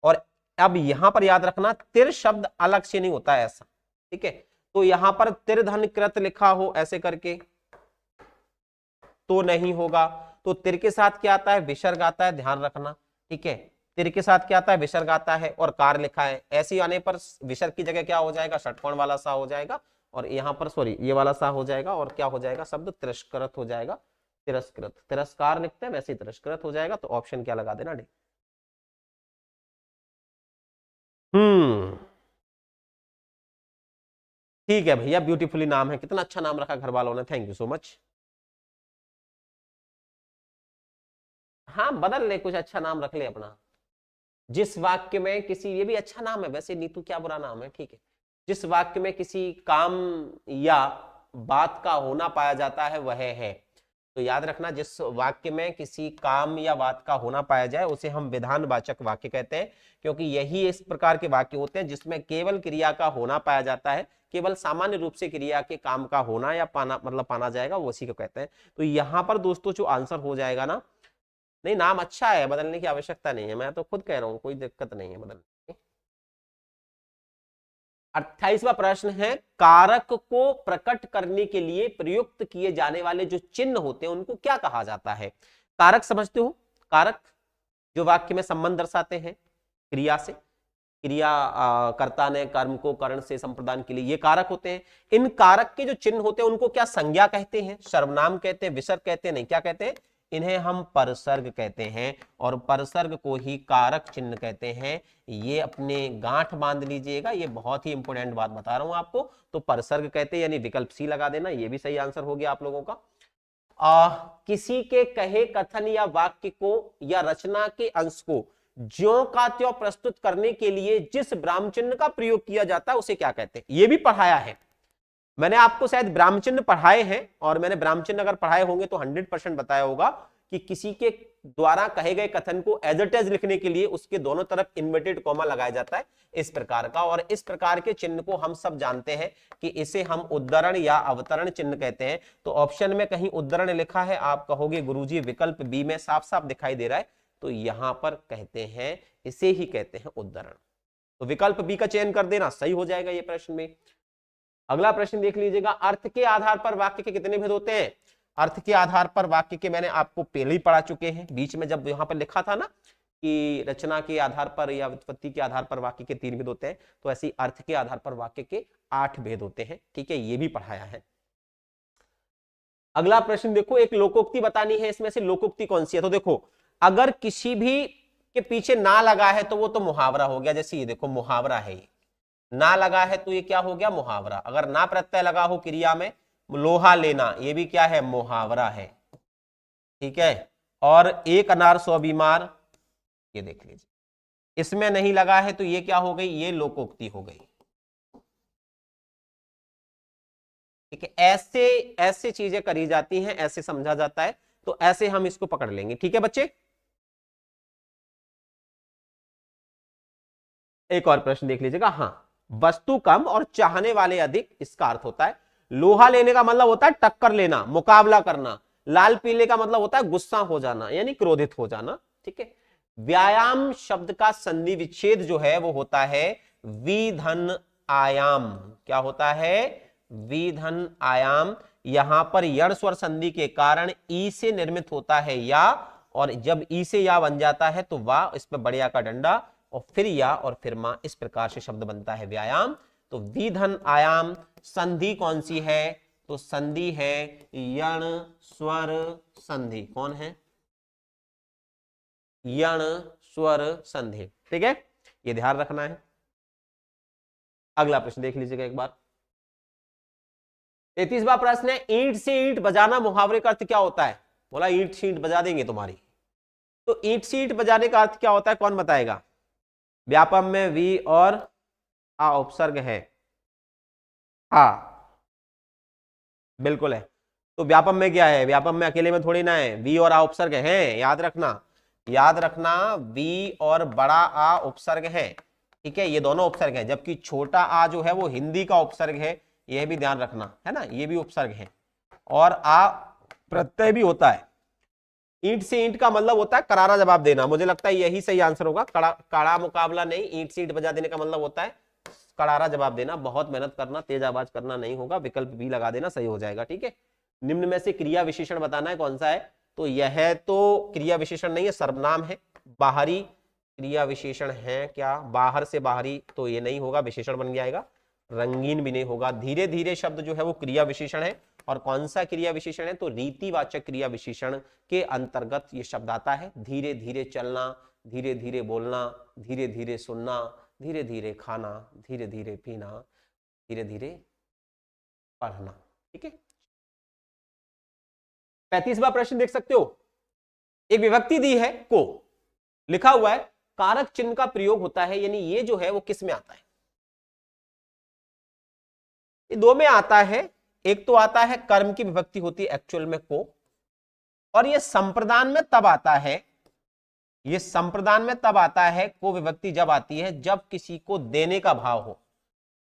और अब यहां पर याद रखना, तिर शब्द अलग से नहीं होता है ऐसा, ठीक है। तो यहां पर तिरधनकृत लिखा हो ऐसे करके तो नहीं होगा। तो तिर के साथ क्या आता है, विसर्ग आता है, ध्यान रखना, ठीक है। तिर के साथ क्या आता है, विसर्ग आता है, और कार लिखा है, ऐसे आने पर विसर्ग की जगह क्या हो जाएगा, षटकोण वाला सा हो जाएगा, और यहाँ पर सॉरी ये वाला सा हो जाएगा, और क्या हो जाएगा, शब्द तिरस्कृत हो जाएगा। तिरस्कृत, तिरस्कार लिखते हैं वैसे तिरस्कृत हो जाएगा। तो ऑप्शन क्या लगा देना, डी। ठीक है भैया, ब्यूटीफुली नाम है, कितना अच्छा नाम रखा घर वालों ने, थैंक यू सो मच। हाँ, बदल ले, कुछ अच्छा नाम रख ले अपना। जिस वाक्य में किसी, ये भी अच्छा नाम है वैसे, नीतू क्या बुरा नाम है, ठीक है। जिस वाक्य में किसी काम या बात का होना पाया जाता है वह है। तो याद रखना, जिस वाक्य में किसी काम या बात का होना पाया जाए उसे हम विधानवाचक वाक्य कहते हैं, क्योंकि यही इस प्रकार के वाक्य होते हैं जिसमें केवल क्रिया का होना पाया जाता है, केवल सामान्य रूप से क्रिया के काम का होना या पाना मतलब पाना जाएगा, वो उसी को कहते हैं। तो यहां पर दोस्तों जो आंसर हो जाएगा ना, नहीं नाम अच्छा है, बदलने की आवश्यकता नहीं है, मैं तो खुद कह रहा हूं, कोई दिक्कत नहीं है बदलने की। 28वां प्रश्न है, कारक को प्रकट करने के लिए प्रयुक्त किए जाने वाले जो चिन्ह होते हैं उनको क्या कहा जाता है? कारक समझते हो? कारक जो वाक्य में संबंध दर्शाते हैं क्रिया से, क्रिया कर्ता ने कर्म को कर्ण से संप्रदान के लिए, ये कारक होते हैं। इन कारक के जो चिन्ह होते हैं उनको क्या संज्ञा कहते हैं, सर्वनाम कहते हैं, विसर्ग कहते हैं? नहीं, क्या कहते हैं? इन्हें हम परसर्ग कहते हैं, और परसर्ग को ही कारक चिन्ह कहते हैं। ये अपने गांठ बांध लीजिएगा, ये बहुत ही इंपॉर्टेंट बात बता रहा हूं आपको। तो परसर्ग कहते हैं, यानी विकल्प सी लगा देना, ये भी सही आंसर हो गया आप लोगों का। किसी के कहे कथन या वाक्य को या रचना के अंश को ज्यों का त्यों प्रस्तुत करने के लिए जिस ब्राह्म चिन्ह का प्रयोग किया जाता है उसे क्या कहते हैं? ये भी पढ़ाया है मैंने आपको, शायद ब्राह्म चिन्ह पढ़ाए हैं, और मैंने ब्राह्म चिन्ह अगर पढ़ाए होंगे तो 100% बताया होगा कि किसी के द्वारा कहे गए कथन को एज इट इज लिखने के लिए उसके दोनों तरफ इन्वर्टेड कॉमा लगाया जाता है, इस प्रकार का। और इस प्रकार के चिन्ह को हम सब जानते हैं कि इसे हम उद्धरण या अवतरण चिन्ह कहते हैं। तो ऑप्शन में कहीं उद्धरण लिखा है, आप कहोगे गुरुजी विकल्प बी में साफ साफ दिखाई दे रहा है, तो यहां पर कहते हैं, इसे ही कहते हैं उद्धरण। तो विकल्प बी का चयन कर देना, सही हो जाएगा ये प्रश्न में। अगला प्रश्न देख लीजिएगा, अर्थ के आधार पर वाक्य के कितने भेद होते हैं? अर्थ के आधार पर वाक्य के मैंने आपको पहले ही पढ़ा चुके हैं, बीच में जब यहां पर लिखा था ना कि रचना के आधार पर या व्युत्पत्ति के आधार पर वाक्य के 3 भेद होते हैं, तो ऐसे अर्थ के आधार पर वाक्य के 8 भेद होते हैं। ठीक है, ये भी पढ़ाया है। अगला प्रश्न देखो, एक लोकोक्ति बतानी है, इसमें से लोकोक्ति कौन सी है? तो देखो, अगर किसी भी के पीछे ना लगा है तो वो तो मुहावरा हो गया। जैसे ये देखो मुहावरा है, ये ना लगा है तो ये क्या हो गया? मुहावरा। अगर ना प्रत्यय लगा हो क्रिया में, लोहा लेना, ये भी क्या है? मुहावरा है। ठीक है, और एक अनार 100 बीमार, ये देख लीजिए, इसमें नहीं लगा है तो ये क्या हो गई? ये लोकोक्ति हो गई। ठीक है, ऐसे ऐसे चीजें करी जाती हैं, ऐसे समझा जाता है, तो ऐसे हम इसको पकड़ लेंगे। ठीक है बच्चे, एक और प्रश्न देख लीजिएगा। हाँ, वस्तु कम और चाहने वाले अधिक, इसका अर्थ होता है। लोहा लेने का मतलब होता है टक्कर लेना, मुकाबला करना। लाल पीले का मतलब होता है गुस्सा हो जाना, यानी क्रोधित हो जाना। ठीक है, व्यायाम शब्द का संधि विच्छेद जो है वो होता है विधन आयाम। क्या होता है? विधन आयाम। यहां पर यण स्वर संधि के कारण ई से निर्मित होता है या, और जब ई से या बन जाता है तो वाह, इसमें बढ़िया का डंडा और फिर या और फिर मां, इस प्रकार से शब्द बनता है व्यायाम। तो विधन आयाम। संधि कौन सी है? तो संधि है यण स्वर संधि। कौन है? यण स्वर संधि। ठीक है, ये ध्यान रखना है। अगला प्रश्न देख लीजिएगा एक बार। 33वां प्रश्न है, ईंट से ईंट बजाना मुहावरे का अर्थ क्या होता है? बोला ईंट से ईंट बजा देंगे तुम्हारी। तो ईंट से ईंट बजाने का अर्थ क्या होता है, कौन बताएगा? व्यापम में वी और आ उपसर्ग है। हाँ बिल्कुल है। तो व्यापम में क्या है? व्यापम में अकेले में थोड़ी ना है, वी और आ उपसर्ग है, याद रखना, याद रखना, वी और बड़ा आ उपसर्ग है। ठीक है, ये दोनों उपसर्ग है, जबकि छोटा आ जो है वो हिंदी का उपसर्ग है, यह भी ध्यान रखना है ना, ये भी उपसर्ग है, और आ प्रत्यय भी होता है। ईंट से ईंट का मतलब होता है करारा जवाब देना, मुझे लगता है यही सही आंसर होगा। कड़ा मुकाबला नहीं, ईंट से ईंट बजा देने का मतलब होता है करारा जवाब देना। बहुत मेहनत करना, तेज आवाज करना नहीं होगा, विकल्प भी लगा देना, सही हो जाएगा। ठीक है, निम्न में से क्रिया विशेषण बताना है कौन सा है? तो यह तो क्रिया विशेषण नहीं है, सर्वनाम है। बाहरी क्रिया विशेषण है क्या? बाहर से बाहरी, तो ये नहीं होगा, विशेषण बन जाएगा। रंगीन भी नहीं होगा। धीरे धीरे शब्द जो है वो क्रिया विशेषण है। और कौन सा क्रिया विशेषण है? तो रीतिवाचक क्रिया विशेषण के अंतर्गत ये शब्द आता है। धीरे धीरे चलना, धीरे धीरे बोलना, धीरे धीरे सुनना, धीरे धीरे खाना, धीरे धीरे पीना, धीरे धीरे पढ़ना। ठीक है, 35वां प्रश्न देख सकते हो, एक विभक्ति दी है को, लिखा हुआ है कारक चिन्ह का प्रयोग होता है, यानी ये जो है वो किस में आता है? ये दो में आता है। एक तो आता है कर्म की विभक्ति होती है एक्चुअल में को, और ये संप्रदान में तब आता है, ये संप्रदान में तब आता है को विभक्ति जब आती है जब किसी को देने का भाव हो।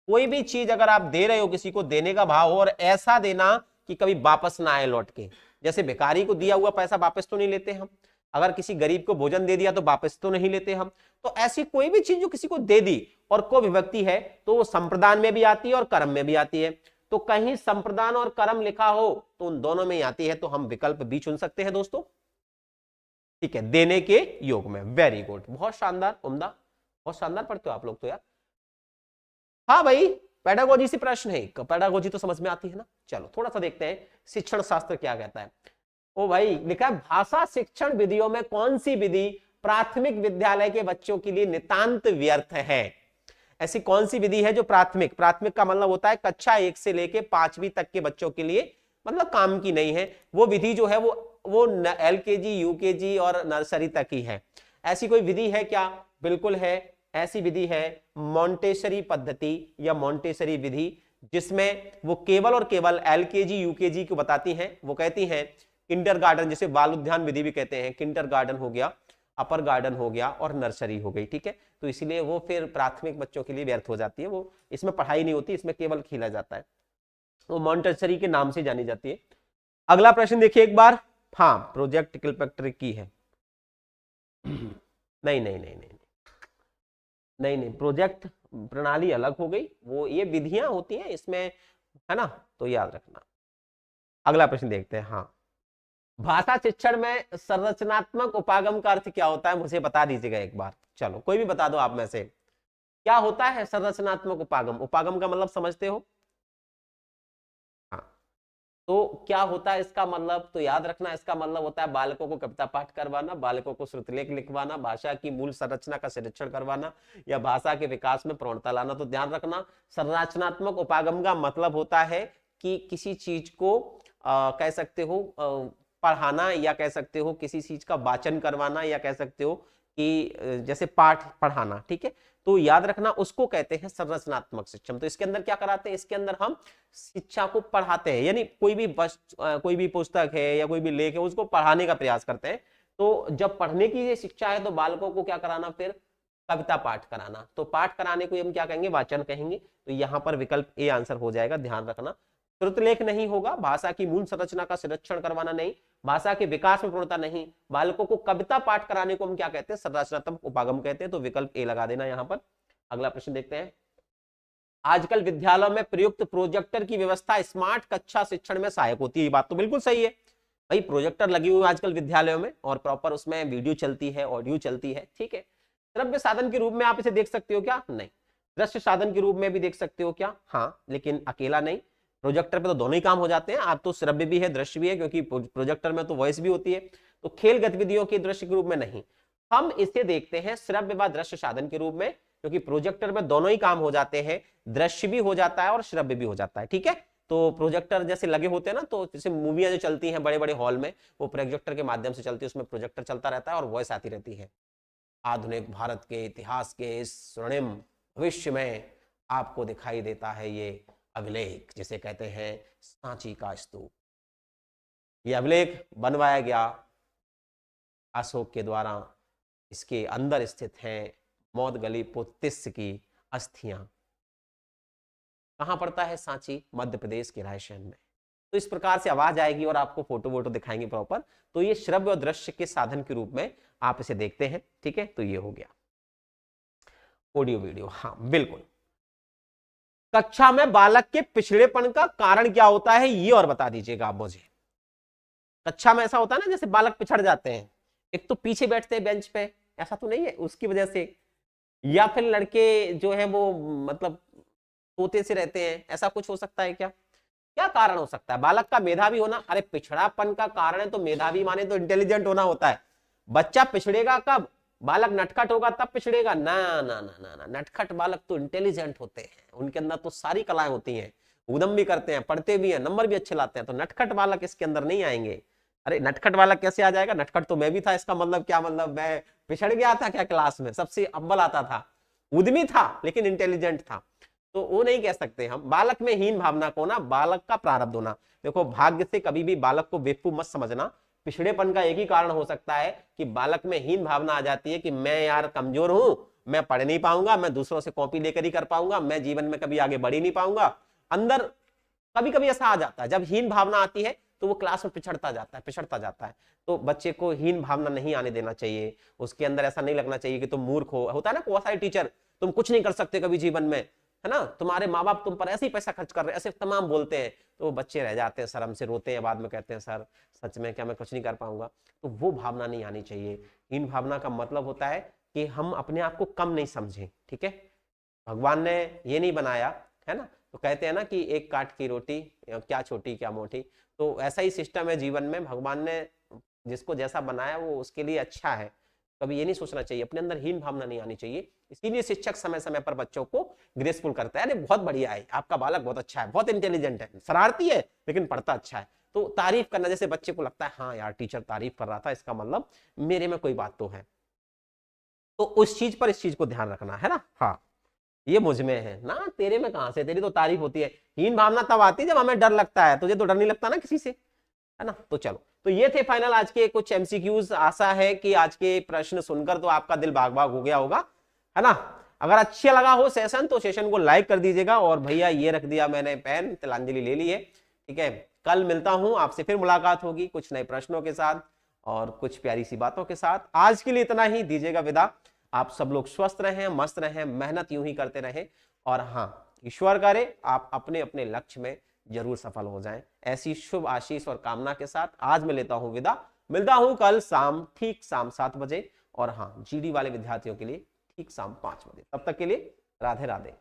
कोई भी चीज अगर आप दे रहे हो, किसी को देने का भाव हो, और ऐसा देना कि कभी वापस ना आए लौट के। जैसे भिखारी को दिया हुआ पैसा वापस तो नहीं लेते हम, अगर किसी गरीब को भोजन दे दिया तो वापस तो नहीं लेते हम। तो ऐसी कोई भी चीज जो किसी को दे दी और को विभक्ति है तो वो संप्रदान में भी आती है और कर्म में भी आती है। तो कहीं संप्रदान और कर्म लिखा हो तो उन दोनों में ही आती है, तो हम विकल्प भी चुन सकते हैं दोस्तों। ठीक है, देने के योग में। वेरी गुड, बहुत शानदार, उम्दा, बहुत शानदार पढ़ते हो आप लोग तो यार। हाँ भाई, पेडागोजी से प्रश्न है, पेडागोजी तो समझ में आती है ना। चलो थोड़ा सा देखते हैं शिक्षण शास्त्र क्या कहता है। ओ भाई, लिखा है भाषा शिक्षण विधियों में कौन सी विधि प्राथमिक विद्यालय के बच्चों के लिए नितांत व्यर्थ है। ऐसी कौन सी विधि है जो प्राथमिक का मतलब होता है कक्षा 1 से लेके 5वीं तक के बच्चों के लिए मतलब काम की नहीं है। वो विधि जो है वो LKG, UKG और नर्सरी तक ही है। ऐसी कोई विधि है क्या? बिल्कुल है, ऐसी विधि है मॉन्टेसरी पद्धति या मॉन्टेसरी विधि, जिसमें वो केवल और केवल LKG, UKG को बताती हैं। वो कहती हैं किंडरगार्टन, जिसे बाल उद्यान विधि भी कहते हैं, किंडरगार्टन हो गया, अपर गार्डन हो गया और नर्सरी हो गई। ठीक है, तो इसलिए वो फिर प्राथमिक बच्चों के लिए व्यर्थ हो जाती है, वो इसमें पढ़ाई नहीं होती, इसमें केवल खेला जाता है। वो मॉन्टेसरी के नाम से जानी जाती है। अगला प्रश्न देखिए एक बार। हाँ, प्रोजेक्ट किलपैक्टर की है। नहीं नहीं नहीं नहीं नहीं नहीं, प्रोजेक्ट प्रणाली अलग हो गई, वो ये विधियां होती हैं इसमें, है ना, तो याद रखना। अगला प्रश्न देखते हैं। हाँ, भाषा शिक्षण में संरचनात्मक उपागम का अर्थ क्या होता है, मुझे बता दीजिएगा एक बार। चलो कोई भी बता दो आप में से, क्या होता है संरचनात्मक उपागम? उपागम का मतलब समझते हो? हाँ, तो क्या होता है इसका मतलब? तो याद रखना, इसका मतलब होता है बालकों को कविता पाठ करवाना, बालकों को श्रुतलेख लिखवाना, भाषा की मूल संरचना का संरक्षण करवाना या भाषा के विकास में प्रवणता लाना। तो ध्यान रखना, संरचनात्मक उपागम का मतलब होता है कि किसी चीज को कह सकते हो पढ़ाना, या कह सकते हो किसी चीज का वाचन करवाना, या कह सकते हो कि जैसे पाठ पढ़ाना। ठीक है, तो याद रखना उसको कहते हैं संरचनात्मक शिक्षण। तो इसके अंदर क्या कराते हैं? इसके अंदर हम शिक्षा को पढ़ाते हैं, यानी कोई भी पुस्तक है या कोई भी लेख है उसको पढ़ाने का प्रयास करते हैं। तो जब पढ़ने की ये शिक्षा है तो बालकों को क्या कराना? फिर कविता पाठ कराना। तो पाठ कराने को हम क्या कहेंगे? वाचन कहेंगे। तो यहाँ पर विकल्प ए आंसर हो जाएगा, ध्यान रखना। श्रुतलेख नहीं होगा, भाषा की मूल संरचना का संरक्षण करवाना नहीं, भाषा के विकास में पूर्णता नहीं, बालकों को कविता पाठ कराने को हम क्या कहते हैं? संरचनात्मक उपागम कहते हैं। तो विकल्प ए लगा देना यहाँ पर। अगला प्रश्न देखते हैं। आजकल विद्यालयों में प्रयुक्त प्रोजेक्टर की व्यवस्था स्मार्ट कक्षा शिक्षण में सहायक होती है। ये बात तो बिल्कुल सही है भाई, प्रोजेक्टर लगी हुई है आजकल विद्यालयों में और प्रॉपर उसमें वीडियो चलती है, ऑडियो चलती है। ठीक है, श्रव्य साधन के रूप में आप इसे देख सकते हो क्या? नहीं। दृश्य साधन के रूप में भी देख सकते हो क्या? हाँ, लेकिन अकेला नहीं। प्रोजेक्टर पे तो दोनों ही काम हो जाते हैं, आप तो श्रव्य भी है दृश्य भी है, क्योंकि प्रोजेक्टर में तो वॉइस भी होती है। तो खेल गतिविधियों के दृश्य के रूप में नहीं, हम इसे देखते हैं श्रव्य व दृश्य साधन के रूप में, क्योंकि प्रोजेक्टर में दोनों ही काम हो जाते हैं, दृश्य भी हो जाता है और श्रव्य भी हो जाता है। ठीक है, तो प्रोजेक्टर जैसे लगे होते हैं ना, तो जैसे मूवियां जो चलती हैं बड़े बड़े हॉल में, वो प्रोजेक्टर के माध्यम से चलती है, उसमें प्रोजेक्टर चलता रहता है और वॉइस आती रहती है। आधुनिक भारत के इतिहास के इस स्वर्णिम भविष्य में आपको दिखाई देता है ये अभिलेख, जिसे कहते हैं सांची का स्तूप। यह अभिलेख बनवाया गया अशोक के द्वारा। इसके अंदर स्थित हैं मौदगलीपुत्तिस्य की अस्थियां। कहां पड़ता है सांची? मध्य प्रदेश के रायसेन में। तो इस प्रकार से आवाज आएगी और आपको फोटो वोटो दिखाएंगे प्रॉपर। तो ये श्रव्य और दृश्य के साधन के रूप में आप इसे देखते हैं। ठीक है, तो ये हो गया ऑडियो वीडियो। हाँ बिल्कुल। कक्षा में बालक के पिछड़ेपन का कारण क्या होता है, ये और बता दीजिएगा आप मुझे। कक्षा में ऐसा होता है ना, जैसे बालक पिछड़ जाते हैं, एक तो पीछे बैठते हैं बेंच पे, ऐसा तो नहीं है उसकी वजह से, या फिर लड़के जो है वो मतलब तोते से रहते हैं, ऐसा कुछ हो सकता है क्या? क्या कारण हो सकता है? बालक का मेधावी होना? अरे पिछड़ापन का कारण है तो मेधावी माने तो इंटेलिजेंट होना होता है। बच्चा पिछड़ेगा कब? बालक नटखट होगा तब पिछड़ेगा? ना ना ना ना ना, नटखट बालक तो इंटेलिजेंट होते हैं, उनके अंदर तो सारी कलाएं होती हैं, उद्यम भी करते हैं, पढ़ते भी हैं, नंबर भी अच्छे लाते हैं। तो नटखट बालक इसके अंदर नहीं आएंगे। अरे नटखट बालक कैसे आ जाएगा? नटखट तो मैं भी था, इसका मतलब क्या? मतलब मैं पिछड़ गया था क्या क्लास में? सबसे अव्वल आता था, उद्यमी था लेकिन इंटेलिजेंट था, तो वो नहीं कह सकते हम। बालक में हीन भावना को ना, बालक का प्रारब्ध होना। देखो, भाग्य से कभी भी बालक को बेवकूफ मत समझना, पिछड़ेपन का एक ही कारण हो सकता है कि बालक में हीन भावना आ जाती है कि मैं यार कमजोर हूं, मैं पढ़ नहीं पाऊंगा, मैं दूसरों से कॉपी लेकर ही कर पाऊंगा, मैं जीवन में कभी आगे बढ़ ही नहीं पाऊंगा। अंदर कभी कभी ऐसा आ जाता है, जब हीन भावना आती है तो वो क्लास में पिछड़ता जाता है। तो बच्चे को हीन भावना नहीं आने देना चाहिए, उसके अंदर ऐसा नहीं लगना चाहिए कि तुम मूर्ख हो। होता है ना बहुत सारे टीचर, तुम कुछ नहीं कर सकते कभी जीवन में, है ना, तुम्हारे माँ बाप तुम पर ऐसे ही पैसा खर्च कर रहे हैं, ऐसे तमाम बोलते हैं, तो बच्चे रह जाते हैं, शर्म से रोते हैं, बाद में कहते हैं सर सच में क्या मैं कुछ नहीं कर पाऊंगा। तो वो भावना नहीं आनी चाहिए। हीन भावना का मतलब होता है कि हम अपने आप को कम नहीं समझें, ठीक है। भगवान ने ये नहीं बनाया, है ना, तो कहते हैं ना कि एक काट की रोटी क्या छोटी क्या मोटी, तो ऐसा ही सिस्टम है जीवन में। भगवान ने जिसको जैसा बनाया वो उसके लिए अच्छा है। कभी ये नहीं सोचना चाहिए, अपने अंदर हीन भावना नहीं आनी चाहिए। इसीलिए शिक्षक समय समय पर बच्चों को ग्रेसफुल करता है, अरे बहुत बढ़िया है, आपका बालक बहुत अच्छा है, बहुत इंटेलिजेंट है, शरारती है लेकिन पढ़ता अच्छा है। तो तारीफ करना, जैसे बच्चे को लगता है हाँ यार टीचर तारीफ कर रहा था, इसका मतलब मेरे में कोई बात तो है, तो उस चीज पर इस चीज को ध्यान रखना है ना। हाँ, ये मुझ में है ना, तेरे में कहां से, तेरी तो तारीफ होती है। हीन भावना तब आती है जब हमें डर लगता है, तुझे तो डर नहीं लगता ना किसी से, है ना। तो चलो, तो ये थे फाइनल आज के कुछ एमसीक्यूज। आशा है कि आज के प्रश्न सुनकर तो आपका दिल भाग भाग हो गया होगा, है ना। अगर अच्छा लगा हो सेशन तो सेशन को लाइक कर दीजिएगा। और भैया ये रख दिया मैंने पेन, तिलांजलि ले ली है, ठीक है। कल मिलता हूं आपसे, फिर मुलाकात होगी कुछ नए प्रश्नों के साथ और कुछ प्यारी सी बातों के साथ। आज के लिए इतना ही, दीजिएगा विदा। आप सब लोग स्वस्थ रहें, मस्त रहें, मेहनत यूं ही करते रहें, और हाँ, ईश्वर करे आप अपने अपने लक्ष्य में जरूर सफल हो जाएं। ऐसी शुभ आशीष और कामना के साथ आज मैं लेता हूं विदा। मिलता हूं कल शाम, ठीक शाम 7 बजे, और हाँ, जीडी वाले विद्यार्थियों के लिए ठीक शाम 5 बजे। तब तक के लिए राधे राधे।